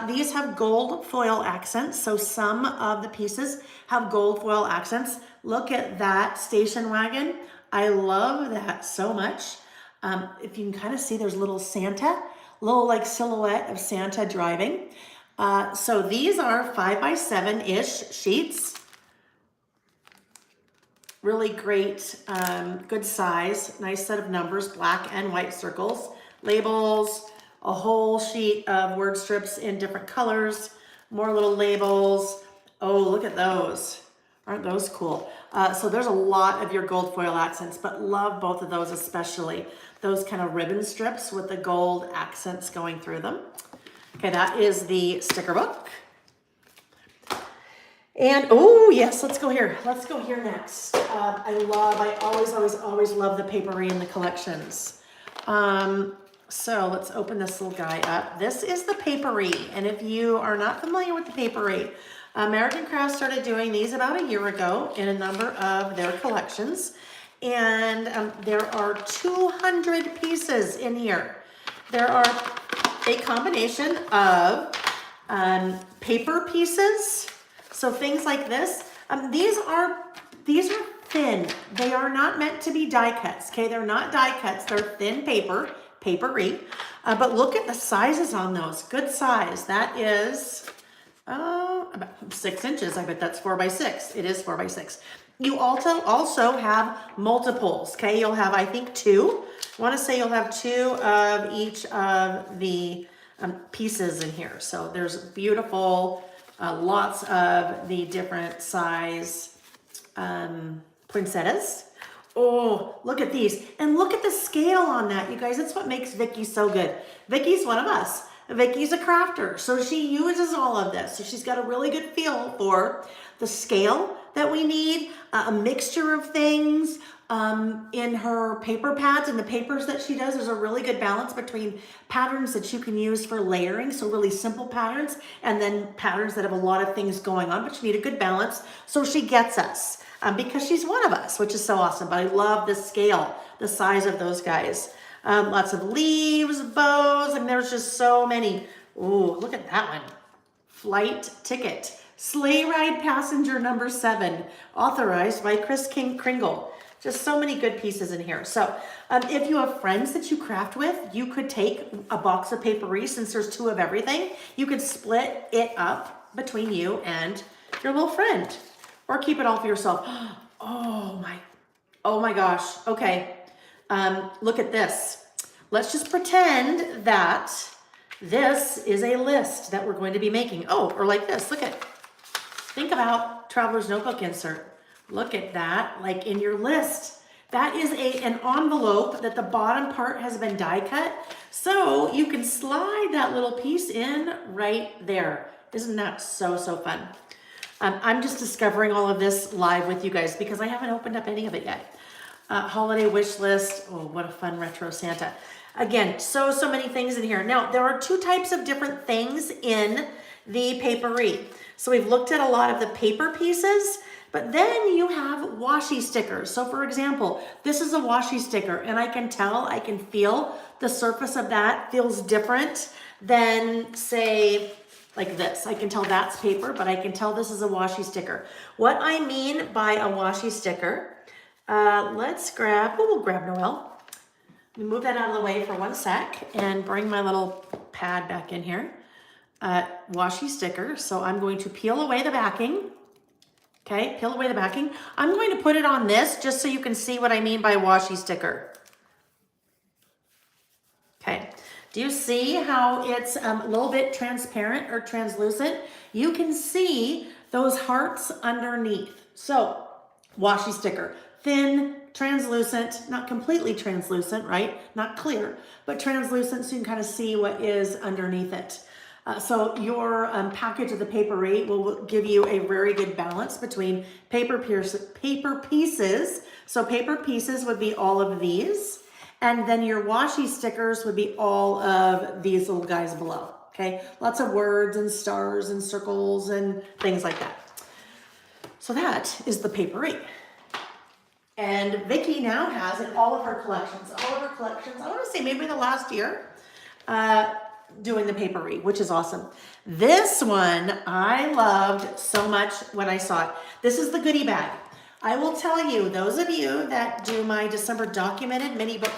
A: These have gold foil accents. So some of the pieces have gold foil accents. Look at that station wagon. I love that so much. If you can kind of see, there's little Santa, little like silhouette of Santa driving. So these are 5x7-ish sheets. Really great, good size, nice set of numbers, black and white circles, labels, a whole sheet of word strips in different colors, more little labels. Oh, look at those. Aren't those cool? So there's a lot of your gold foil accents, but love both of those, especially those kind of ribbon strips with the gold accents going through them. Okay, that is the sticker book. And, oh yes, let's go here. Let's go here next. I always love the Papery in the collections. So let's open this little guy up. This is the Papery. And if you are not familiar with the Papery, American Crafts started doing these about a year ago in a number of their collections. And there are 200 pieces in here. there are a combination of paper pieces. So things like this. These are thin. They are not meant to be die cuts. Okay, they're not die cuts. They're thin paper, papery. But look at the sizes on those. Good size. That is about 6 inches. I bet that's 4 by 6. It is 4 by 6. You also have multiples. Okay, you'll have, I think, 2. I want to say you'll have 2 of each of the pieces in here. So there's beautiful, lots of the different size poinsettias. Oh, look at these. And look at the scale on that, you guys. That's what makes Vicki so good. Vicki's one of us. Vicki's a crafter, so she uses all of this. So she's got a really good feel for the scale that we need, a mixture of things in her paper pads and the papers that she does. There's a really good balance between patterns that you can use for layering, so really simple patterns, and then patterns that have a lot of things going on, but you need a good balance. So she gets us because she's one of us, which is so awesome. But I love the scale, the size of those guys. Lots of leaves, bows, and there's just so many. Ooh, look at that one. Flight ticket. Sleigh ride passenger number 7, authorized by Chris Kringle. Just so many good pieces in here. So if you have friends that you craft with, you could take a box of Papery, since there's 2 of everything. You could split it up between you and your little friend, or keep it all for yourself. Oh my gosh. Okay. Look at this. Let's just pretend that this is a list that we're going to be making. Oh, or like this. Look at, think about Traveler's Notebook insert. Look at that, like in your list. That is an envelope that the bottom part has been die cut. So you can slide that little piece in right there. Isn't that so fun? I'm just discovering all of this live with you guys because I haven't opened up any of it yet. Holiday wish list. Oh, what a fun retro Santa. Again, so many things in here. Now, there are 2 types of different things in the Papery. So we've looked at a lot of the paper pieces, but then you have washi stickers. So for example, this is a washi sticker, and I can feel the surface of that feels different than, say, like this. I can tell that's paper, but I can tell this is a washi sticker. What I mean by a washi sticker, let's grab, we'll grab Noelle. Let me move that out of the way for 1 sec and bring my little pad back in here. Washi sticker. So I'm going to peel away the backing. Okay, peel away the backing. I'm going to put it on this just so you can see what I mean by washi sticker. Okay, do you see how it's a little bit transparent or translucent? You can see those hearts underneath. So, washi sticker, thin, translucent, not completely translucent, right? Not clear, but translucent so you can kind of see what is underneath it. So your package of the Papery will give you a very good balance between paper pieces. So paper pieces would be all of these. And then your washi stickers would be all of these little guys below. Okay, lots of words and stars and circles and things like that. So that is the Papery. And Vicki now has in all of her collections, I want to say maybe the last year, doing the Papery, which is awesome. This one I loved so much when I saw it. This is the goodie bag. I will tell you, those of you that do my December documented mini book,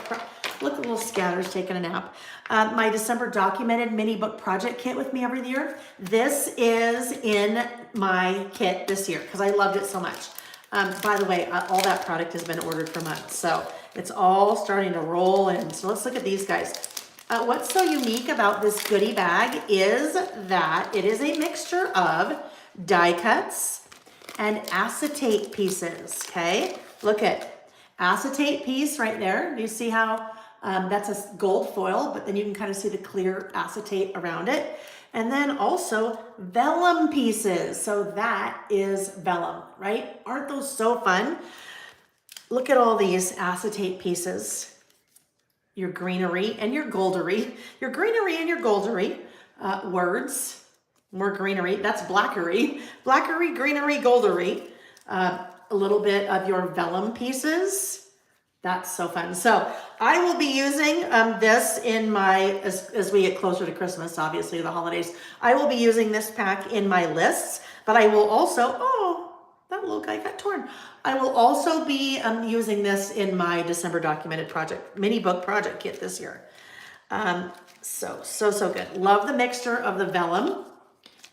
A: look, little Scatter's taking a nap. My December documented mini book project kit with me every year. This is in my kit this year because I loved it so much. By the way, all that product has been ordered for months, so it's all starting to roll in. So let's look at these guys. What's so unique about this goodie bag is that it is a mixture of die cuts and acetate pieces, okay? Look at acetate piece right there. Do you see how that's a gold foil, but then you can kind of see the clear acetate around it. And then also vellum pieces. So that is vellum, right? Aren't those so fun? Look at all these acetate pieces. Your greenery and your goldery. Your greenery and your goldery. Words, more greenery. That's blackery. Blackery, greenery, goldery. A little bit of your vellum pieces. That's so fun. So I will be using this in my, as we get closer to Christmas, obviously the holidays, I will be using this pack in my lists, but I will also, oh, that little guy got torn. I will also be using this in my December documented project, mini book project kit this year. So good. Love the mixture of the vellum,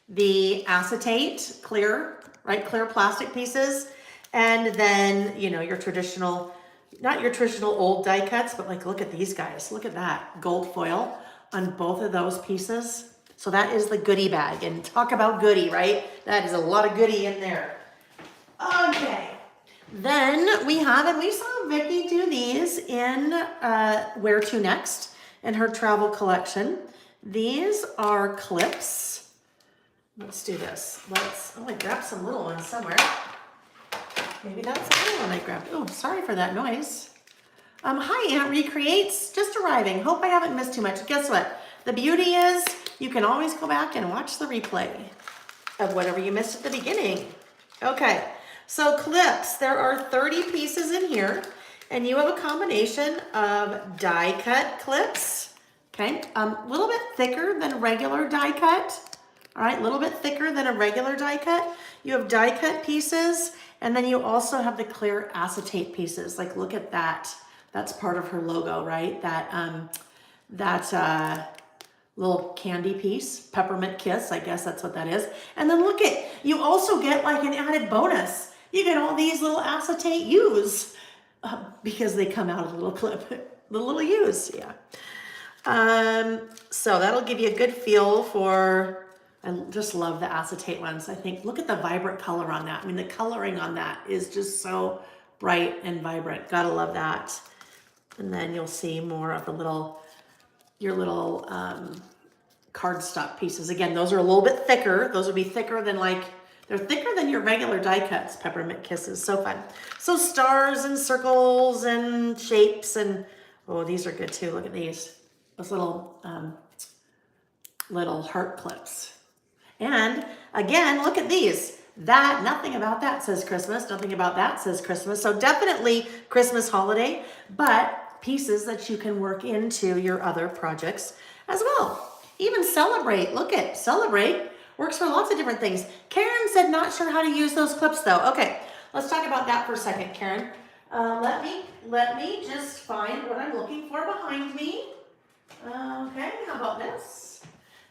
A: the acetate, clear, right? Clear plastic pieces. And then, you know, your traditional, not your traditional old die cuts, but like, look at these guys. Look at that gold foil on both of those pieces. So that is the goodie bag, and talk about goodie, right? That is a lot of goodie in there. Okay. Then we have, and we saw Vicki do these in Where to Next in her travel collection. These are clips. Let's do this. I grabbed some little ones somewhere. Maybe that's the other one I grabbed. Oh, sorry for that noise. Hi, Aunt Recreates. Just arriving. Hope I haven't missed too much. Guess what? The beauty is you can always go back and watch the replay of whatever you missed at the beginning. Okay, so clips. There are 30 pieces in here, and you have a combination of die cut clips. Okay, a little bit thicker than regular die cut. All right, a little bit thicker than a regular die cut. You have die cut pieces, and then you also have the clear acetate pieces. Like, look at that. That's part of her logo, right? That little candy piece, Peppermint Kiss, I guess that's what that is. And then look at, you also get like an added bonus. You get all these little acetate U's because they come out of the little clip, the little U's, yeah. So that'll give you a good feel for, I just love the acetate ones. I think, look at the vibrant color on that. I mean, the coloring on that is just so bright and vibrant. Gotta love that. And then you'll see more of the your little cardstock pieces. Again, those are a little bit thicker. Those would be thicker than they're thicker than your regular die cuts, Peppermint Kisses. So fun. So stars and circles and shapes and, oh, these are good too. Look at these. Those little heart clips. And again, look at these. Nothing about that says Christmas. Nothing about that says Christmas. So definitely Christmas holiday, but pieces that you can work into your other projects as well. Even Celebrate. Look at Celebrate. Works for lots of different things. Karen said not sure how to use those clips though. Okay, let's talk about that for a second, Karen. Let me just find what I'm looking for behind me. Okay, how about this?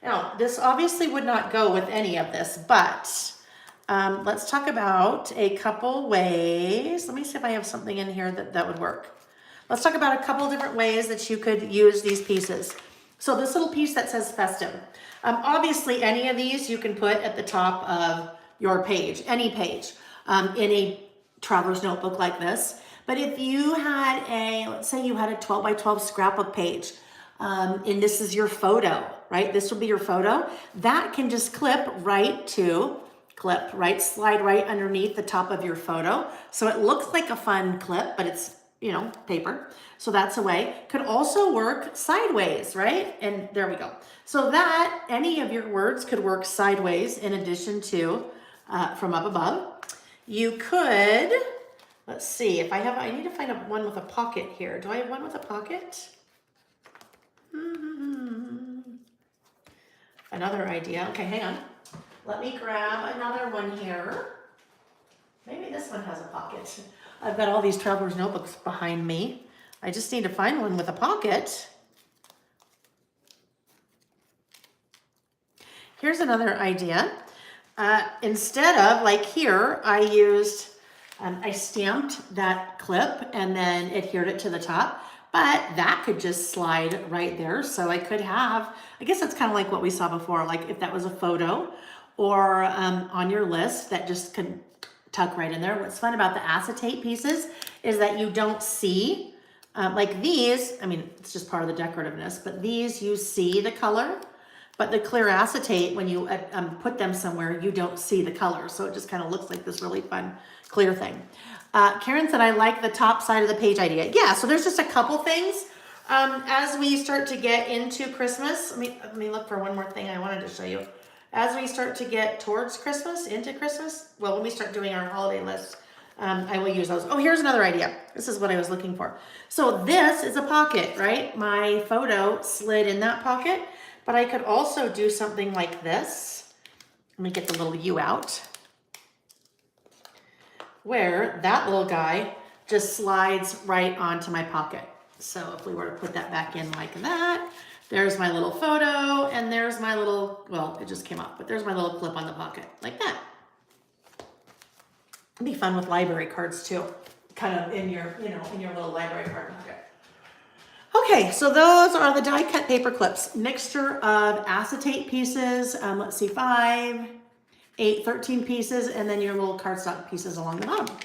A: Now, this obviously would not go with any of this, but let's talk about a couple ways. Let me see if I have something in here that would work. Let's talk about a couple different ways that you could use these pieces. So this little piece that says festive. Obviously, any of these you can put at the top of your page, any page, in a traveler's notebook like this. But if you had let's say you had a 12 by 12 scrapbook page, and this is your photo, right? This will be your photo. That can just slide right underneath the top of your photo. So it looks like a fun clip, but it's, you know, paper. So that's a way. Could also work sideways, right? And there we go. So that any of your words could work sideways in addition to from up above. You could, let's see if I need to find one with a pocket here. Do I have one with a pocket? Another idea. Okay, hang on. Let me grab another one here. Maybe this one has a pocket. I've got all these traveler's notebooks behind me. I just need to find one with a pocket. Here's another idea. Instead of, like here, I stamped that clip and then adhered it to the top, but that could just slide right there. So I could have, I guess that's kind of like what we saw before, like if that was a photo or on your list, that just could tuck right in there. What's fun about the acetate pieces is that you don't see, like these, I mean, it's just part of the decorativeness, but these you see the color, but the clear acetate, when you put them somewhere, you don't see the color. So it just kind of looks like this really fun, clear thing. Karen said, I like the top side of the page idea. Yeah, so there's just a couple things. As we start to get into Christmas, let me look for one more thing I wanted to show you. As we start to get towards Christmas, into Christmas, well, when we start doing our holiday list, I will use those. Oh, here's another idea. This is what I was looking for. So this is a pocket, right? My photo slid in that pocket, but I could also do something like this. Let me get the little U out, where that little guy just slides right onto my pocket. So if we were to put that back in like that, there's my little photo, and there's my little, well, it just came up, but there's my little clip on the pocket, like that. It'd be fun with library cards too, kind of in your, in your little library card pocket. Okay, so those are the die cut paper clips. Mixture of acetate pieces, let's see, 5, 8, 13 pieces, and then your little cardstock pieces along the bottom.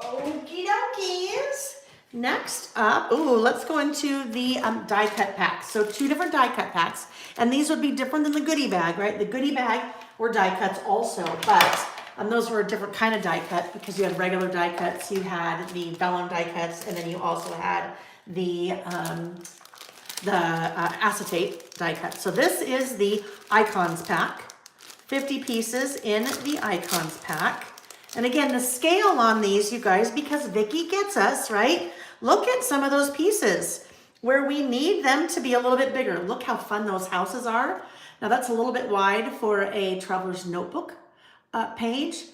A: Okie dokies. Next up, let's go into the die cut packs. So 2 different die cut packs, and these would be different than the goodie bag, right? The goodie bag were die cuts also, but those were a different kind of die cut because you had regular die cuts, you had the vellum die cuts, and then you also had the acetate die cut. So this is the icons pack, 50 pieces in the icons pack. And again, the scale on these, you guys, because Vicki gets us, right? Look at some of those pieces where we need them to be a little bit bigger. Look how fun those houses are. Now that's a little bit wide for a traveler's notebook page.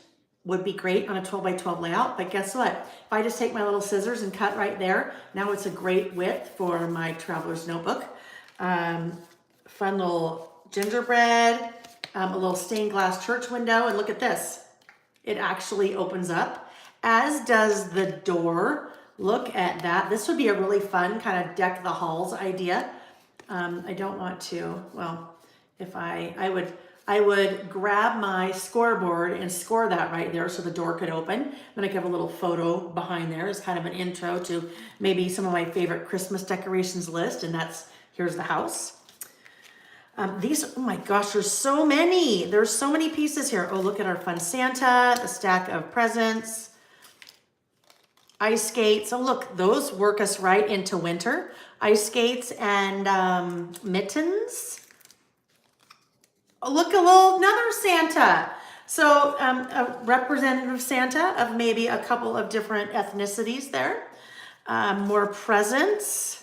A: Would be great on a 12 by 12 layout, but guess what? If I just take my little scissors and cut right there, now it's a great width for my traveler's notebook. Fun little gingerbread, a little stained glass church window, and look at this. It actually opens up, as does the door. Look at that. This would be a really fun kind of deck the halls idea. I don't want to, well, if I would grab my scoreboard and score that right there so the door could open. Then I could have a little photo behind there as kind of an intro to maybe some of my favorite Christmas decorations list, and that's, here's the house. These, oh my gosh, there's so many. There's so many pieces here. Oh, look at our fun Santa, the stack of presents, ice skates. Oh, look, those work us right into winter. Ice skates and mittens. Oh, look, another Santa. So a representative Santa of maybe a couple of different ethnicities there. More presents.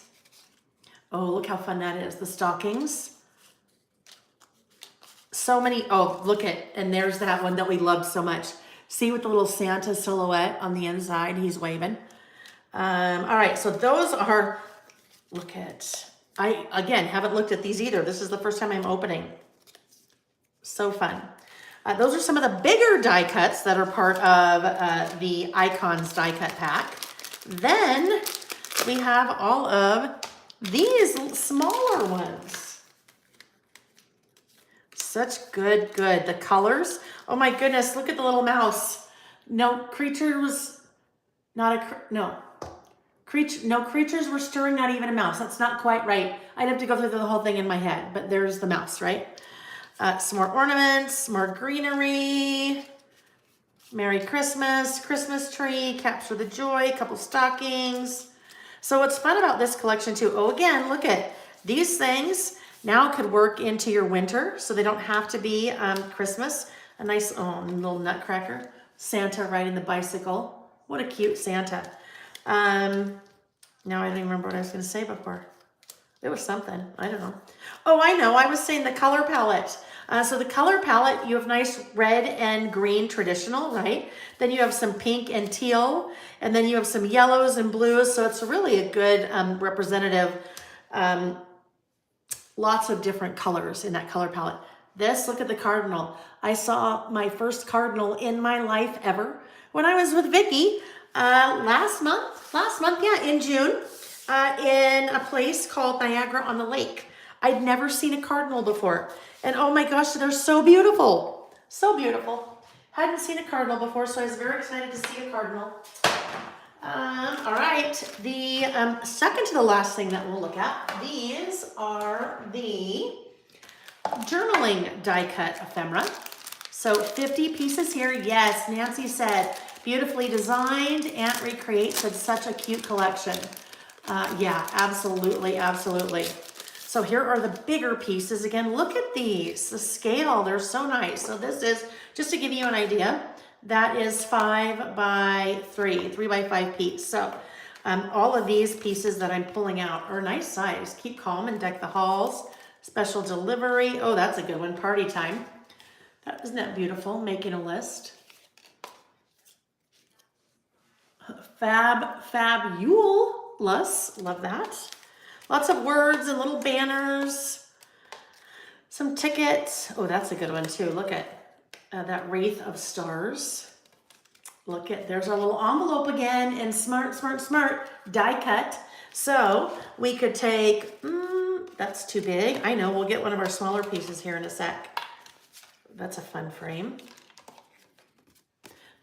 A: Oh, look how fun that is. The stockings. So many, oh, look at, and there's that one that we loved so much. See with the little Santa silhouette on the inside, he's waving. All right, so those are, look at, I, again, haven't looked at these either. This is the first time I'm opening. So fun. Those are some of the bigger die cuts that are part of the Icons die cut pack. Then we have all of these smaller ones. Such good. The colors. Oh my goodness, look at the little mouse. No, creature was not a, no. Creatures were stirring, not even a mouse. That's not quite right. I'd have to go through the whole thing in my head, but there's the mouse, right? Some more ornaments, more greenery. Merry Christmas, Christmas tree, capture the joy, a couple stockings. So what's fun about this collection too, oh again, look at these things now could work into your winter, so they don't have to be Christmas. A nice little nutcracker, Santa riding the bicycle. What a cute Santa. Now I don't even remember what I was gonna say before. It was something, I don't know. Oh, I know, I was saying the color palette. So the color palette, you have nice red and green traditional, right? Then you have some pink and teal, and then you have some yellows and blues. So it's really a good representative, lots of different colors in that color palette. This, look at the cardinal. I saw my first cardinal in my life ever when I was with Vicki last month, yeah, in June, in a place called Niagara on the Lake. I'd never seen a cardinal before. And oh my gosh, they're so beautiful. So beautiful. Hadn't seen a cardinal before, so I was very excited to see a cardinal. All right, the second to the last thing that we'll look at, these are the journaling die cut ephemera. So 50 pieces here. Yes, Nancy said, beautifully designed. Aunt Recreates had such a cute collection. Yeah, absolutely. So here are the bigger pieces. Again, look at these, the scale, they're so nice. So this is, just to give you an idea, That is 5 by 3, 3 by 5 piece. So all of these pieces that I'm pulling out are nice size. Keep calm and deck the halls. Special delivery. Oh, that's a good one. Party time. Isn't that beautiful? Making a list. Fabulous. Love that. Lots of words and little banners. Some tickets. Oh, that's a good one too. Look at that wreath of stars. Look at, there's our little envelope again, and smart die cut. So we could take, that's too big. I know, we'll get one of our smaller pieces here in a sec. That's a fun frame.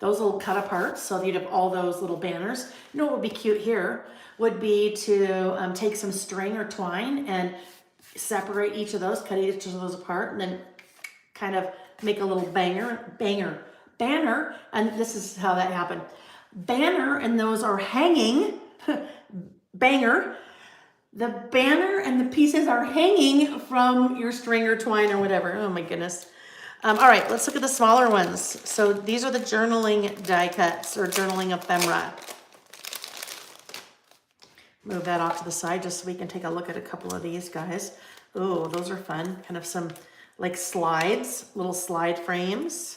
A: Those little cut apart, so you'd have all those little banners. You know what would be cute here would be to take some string or twine and separate each of those, cut each of those apart, and then kind of make a little banner, and this is how that happened. Banner, and those are hanging, banger. The banner and the pieces are hanging from your string or twine or whatever. Oh my goodness. All right, let's look at the smaller ones. So these are the journaling die cuts or journaling ephemera. Move that off to the side just so we can take a look at a couple of these guys. Oh, those are fun. Kind of some like slides, little slide frames.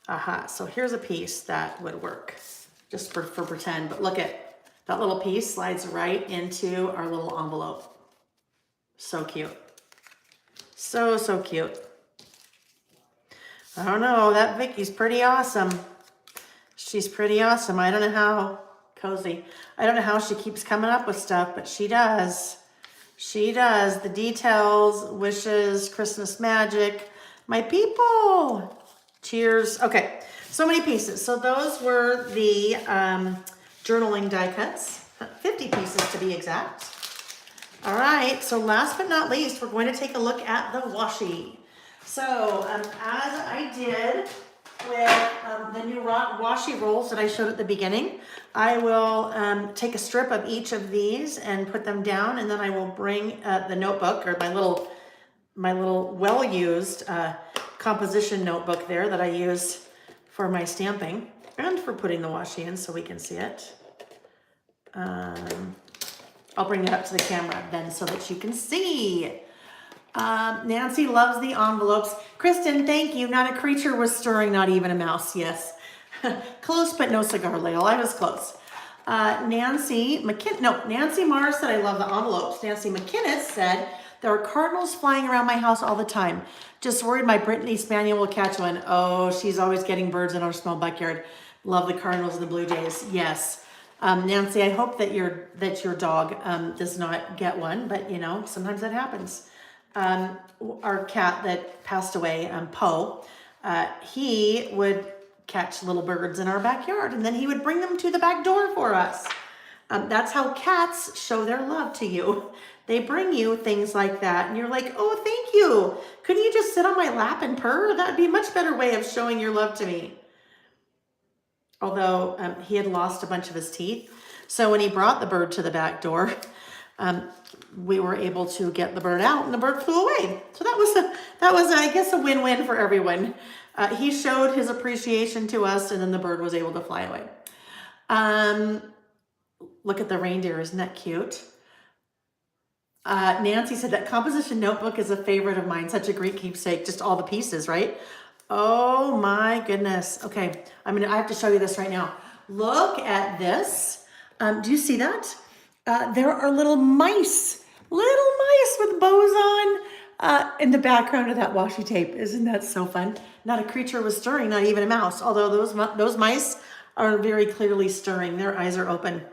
A: Aha, so here's a piece that would work just for pretend, but look at that little piece slides right into our little envelope. So cute. So cute. I don't know, that Vicky's pretty awesome. She's pretty awesome. I don't know how, cozy. I don't know how she keeps coming up with stuff, but she does. She does. The details, wishes, Christmas magic, my people. Cheers. Okay, so many pieces. So those were the journaling die cuts, 50 pieces to be exact. All right, so last but not least, we're going to take a look at the washi. So as I did with the new washi rolls that I showed at the beginning, I will take a strip of each of these and put them down, and then I will bring the notebook, or my little well-used composition notebook there that I use for my stamping and for putting the washi in so we can see it. I'll bring it up to the camera then so that you can see. Nancy loves the envelopes. Kristen, thank you. Not a creature was stirring, not even a mouse. Yes. Close, but no cigar, Lael. I was close. Nancy Mars said, I love the envelopes. Nancy McKinnis said, there are cardinals flying around my house all the time. Just worried my Brittany Spaniel will catch one. Oh, she's always getting birds in our small backyard. Love the cardinals and the blue jays. Yes. Nancy, I hope that your dog does not get one, but you know, sometimes that happens. Our cat that passed away, Poe, he would catch little birds in our backyard, and then he would bring them to the back door for us. That's how cats show their love to you. They bring you things like that, and you're like, oh, thank you. Couldn't you just sit on my lap and purr? That'd be a much better way of showing your love to me. Although he had lost a bunch of his teeth. So when he brought the bird to the back door, we were able to get the bird out, and the bird flew away. So that was I guess, a win-win for everyone. He showed his appreciation to us, and then the bird was able to fly away. Look at the reindeer. Isn't that cute? Nancy said that composition notebook is a favorite of mine. Such a great keepsake. Just all the pieces, right? Oh my goodness. Okay, I have to show you this right now. Look at this. Do you see that? There are little mice with bows on in the background of that washi tape. Isn't that so fun? Not a creature was stirring, not even a mouse. Although those mice are very clearly stirring. Their eyes are open.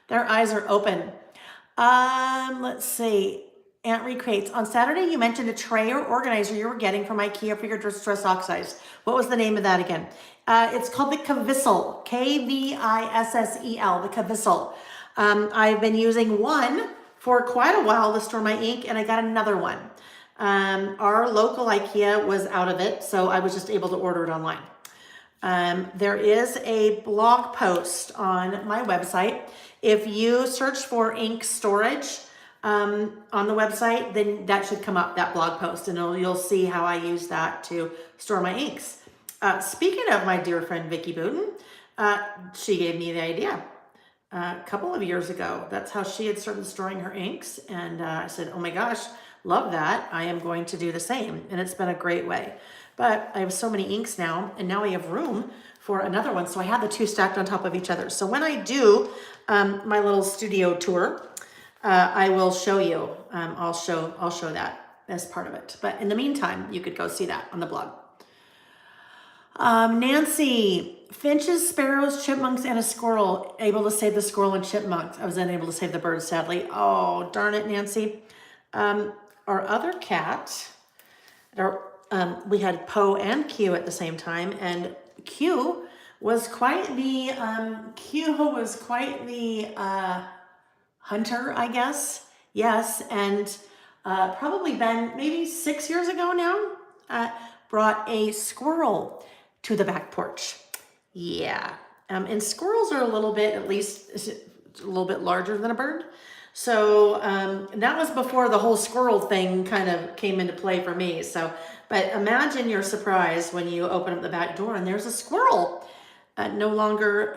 A: Their eyes are open. Let's see. Aunt Recreates. On Saturday, you mentioned a tray or organizer you were getting from IKEA for your Restocked size. What was the name of that again? It's called the Kavissel. K-V-I-S-S-E-L. The Kavissel. I've been using one for quite a while to store my ink, and I got another one. Our local IKEA was out of it, so I was just able to order it online. There is a blog post on my website. If you search for ink storage on the website, then that should come up, that blog post, and you'll see how I use that to store my inks. Speaking of my dear friend Vicki Booten, she gave me the idea a couple of years ago. That's how she had started storing her inks. And I said, oh my gosh, love that. I am going to do the same. And it's been a great way. But I have so many inks now, and now I have room for another one. So I have the two stacked on top of each other. So when I do my little studio tour, I will show you. I'll show that as part of it. But in the meantime, you could go see that on the blog. Nancy, finches, sparrows, chipmunks, and a squirrel. Able to save the squirrel and chipmunks. I was unable to save the birds, sadly. Oh, darn it, Nancy. Our other cat, we had Poe and Q at the same time, and Q was quite the hunter, I guess. Yes, and probably been maybe 6 years ago now, brought a squirrel to the back porch. Yeah, and squirrels are a little bit, at least a little bit larger than a bird. So that was before the whole squirrel thing kind of came into play for me. So, but imagine your surprise when you open up the back door and there's a squirrel. No longer,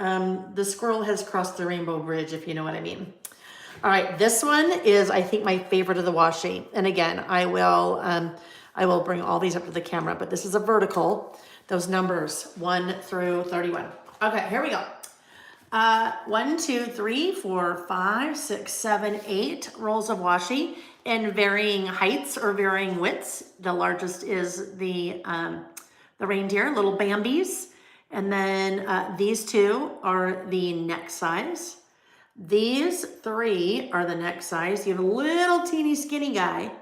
A: the squirrel has crossed the rainbow bridge, if you know what I mean. All right, this one is, I think, my favorite of the washi. And again, I will bring all these up to the camera, but this is a vertical, those numbers 1 through 31. Okay, here we go. 1, 2, 3, 4, 5, 6, 7, 8 rolls of washi in varying heights or varying widths. The largest is the reindeer, little Bambis. And then these two are the neck size. These 3 are the neck size. You have a little teeny skinny guy.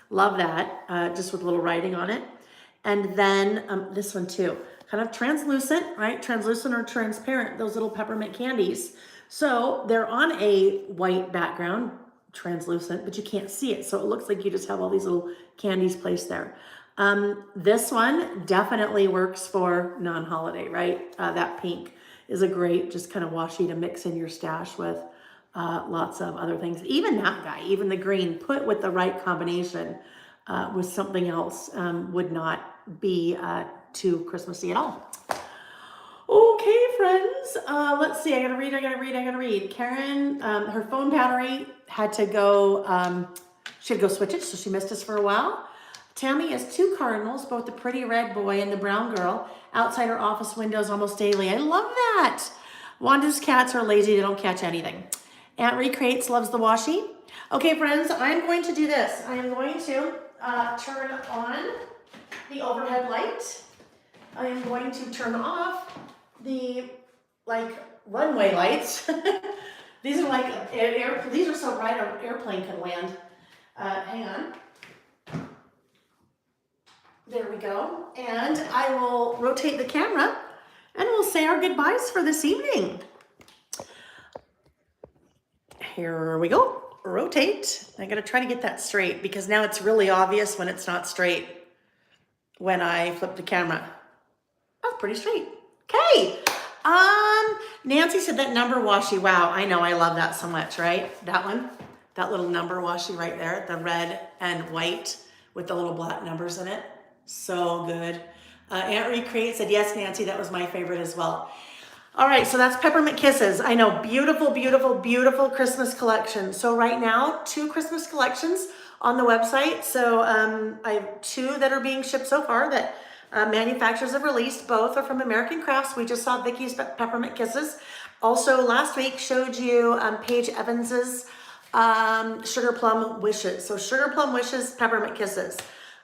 A: Love that, just with a little writing on it. And then this one too, kind of translucent, right? Translucent or transparent, those little peppermint candies. So they're on a white background, translucent, but you can't see it. So it looks like you just have all these little candies placed there. This one definitely works for non-holiday, right? That pink is a great, just kind of washi to mix in your stash with lots of other things. Even that guy, even the green, put with the right combination with something else would not be too Christmassy at all. Okay, friends, let's see. I gotta read. Karen, her phone battery had to go, she had to go switch it, so she missed us for a while. Tammy has 2 cardinals, both the pretty red boy and the brown girl, outside her office windows almost daily. I love that. Wanda's cats are lazy. They don't catch anything. Aunt Recreates loves the washi. Okay, friends, I'm going to do this. I am going to turn on the overhead light. I am going to turn off the runway lights. These are like these are so bright an airplane can land. Hang on. There we go. And I will rotate the camera and we'll say our goodbyes for this evening. Here we go. Rotate. I gotta try to get that straight because now it's really obvious when it's not straight when I flip the camera. That's pretty straight. Okay. Nancy said that number washi. Wow, I know, I love that so much, right? That one, that little number washi right there, the red and white with the little black numbers in it. So good. Aunt Recreate said, yes, Nancy, that was my favorite as well. All right, so that's Peppermint Kisses. I know, beautiful, beautiful, beautiful Christmas collection. So right now, 2 Christmas collections on the website. So I have 2 that are being shipped so far that manufacturers have released. Both are from American Crafts. We just saw Vicky's Peppermint Kisses. Also, last week showed you Paige Evans's Sugar Plum Wishes. So Sugar Plum Wishes, Peppermint Kisses.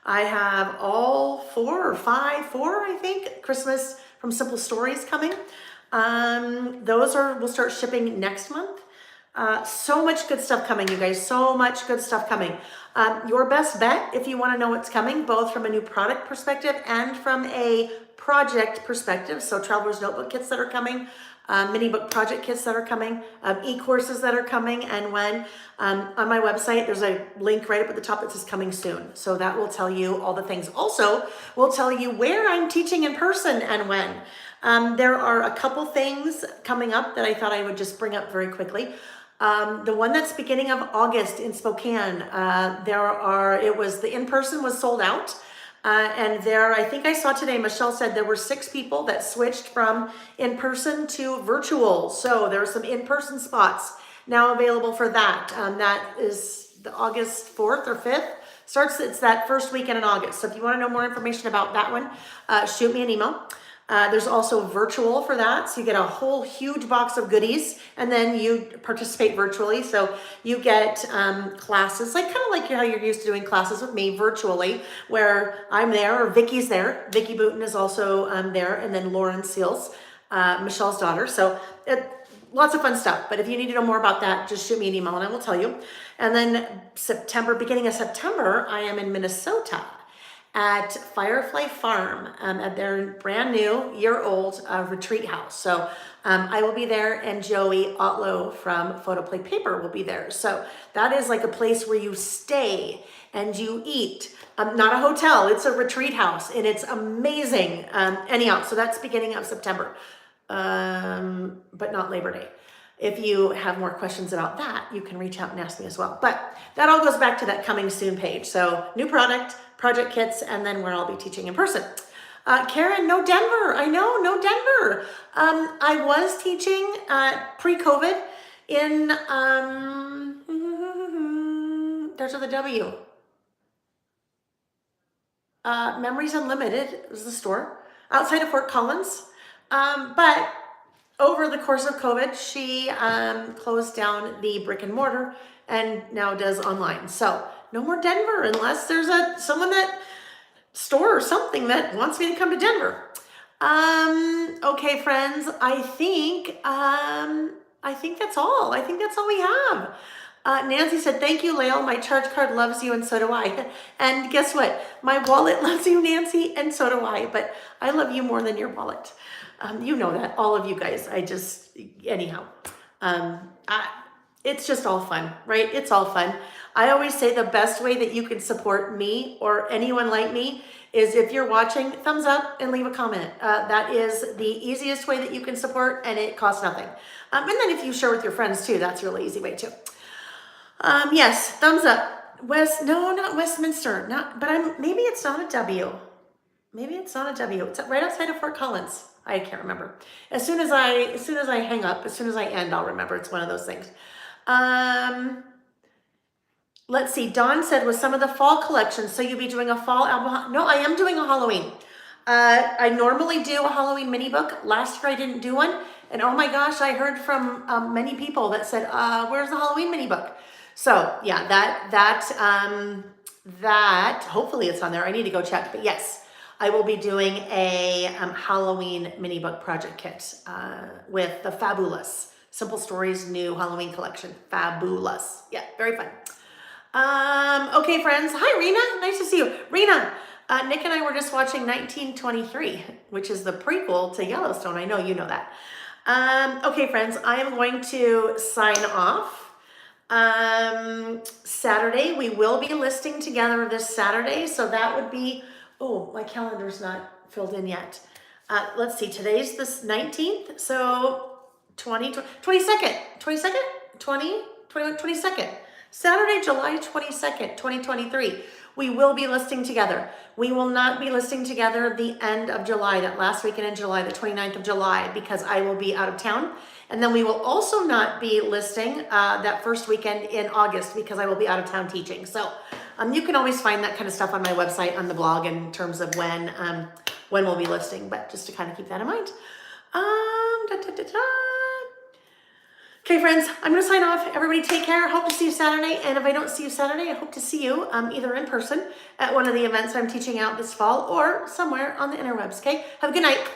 A: I have all 4 I think, Christmas from Simple Stories coming. Those will start shipping next month. So much good stuff coming, you guys. So much good stuff coming. Your best bet, if you want to know what's coming, both from a new product perspective and from a project perspective. So Traveler's Notebook kits that are coming, mini book project kits that are coming, e-courses that are coming, and when. On my website, there's a link right up at the top that says coming soon. So that will tell you all the things. Also, we'll tell you where I'm teaching in person and when. There are a couple things coming up that I thought I would just bring up very quickly. The one that's beginning of August in Spokane, the in-person was sold out. And there, I think I saw today, Michelle said there were 6 people that switched from in-person to virtual. So there are some in-person spots now available for that. That is the August 4th or 5th. It's that first weekend in August. So if you want to know more information about that one, shoot me an email. There's also virtual for that. So you get a whole huge box of goodies and then you participate virtually. So you get classes, like kind of like how you're used to doing classes with me virtually, where I'm there or Vicky's there. Vicky Booten is also there, and then Lauren Seals, Michelle's daughter. So lots of fun stuff. But if you need to know more about that, just shoot me an email and I will tell you. And then beginning of September, I am in Minnesota at Firefly Farm at their brand new year-old retreat house. So I will be there, and Joey Otlow from Photoplay Paper will be there. So that is like a place where you stay and you eat. Not a hotel, it's a retreat house, and it's amazing. Anyhow, so that's beginning of September, but not Labor Day. If you have more questions about that, you can reach out and ask me as well. But that all goes back to that coming soon page. So new product, project kits, and then where I'll be teaching in person. Karen, no Denver. I know, no Denver. I was teaching pre-COVID in, there's the W. Memories Unlimited was the store outside of Fort Collins. But over the course of COVID, she closed down the brick and mortar and now does online. So no more Denver unless there's someone that store or something that wants me to come to Denver. Okay, friends, I think that's all. I think that's all we have. Nancy said, thank you, Lael. My charge card loves you, and so do I. And guess what? My wallet loves you, Nancy, and so do I. But I love you more than your wallet. You know that, all of you guys. Anyhow, it's just all fun, right? It's all fun. I always say the best way that you can support me or anyone like me is if you're watching, thumbs up and leave a comment. That is the easiest way that you can support, and it costs nothing. And then if you share with your friends too, that's a really easy way too. Yes, thumbs up. No, not Westminster. Maybe it's not a W. Maybe it's not a W. It's right outside of Fort Collins. I can't remember. As soon as I hang up, as soon as I end, I'll remember. It's one of those things. Let's see. Dawn said, with some of the fall collections, so you'll be doing a fall album? No, I am doing a Halloween. I normally do a Halloween mini book. Last year I didn't do one. And oh my gosh, I heard from many people that said, where's the Halloween mini book? So yeah, that hopefully it's on there. I need to go check, but yes, I will be doing a Halloween mini book project kit with the fabulous Simple Stories new Halloween collection. Fabulous. Yeah, very fun. Okay, friends. Hi, Rena. Nice to see you. Rena, Nick and I were just watching 1923, which is the prequel to Yellowstone. I know you know that. Okay, friends, I am going to sign off. Saturday, we will be listing together this Saturday. So that would be, oh, my calendar's not filled in yet. Let's see, today's the 19th. So 22nd. Saturday, July 22nd, 2023. We will be listing together. We will not be listing together the end of July, that last weekend in July, the 29th of July, because I will be out of town. And then we will also not be listing that first weekend in August because I will be out of town teaching. So you can always find that kind of stuff on my website, on the blog, in terms of when we'll be listing, but just to kind of keep that in mind. Okay, friends, I'm going to sign off. Everybody take care. Hope to see you Saturday. And if I don't see you Saturday, I hope to see you either in person at one of the events I'm teaching out this fall or somewhere on the interwebs, okay? Have a good night.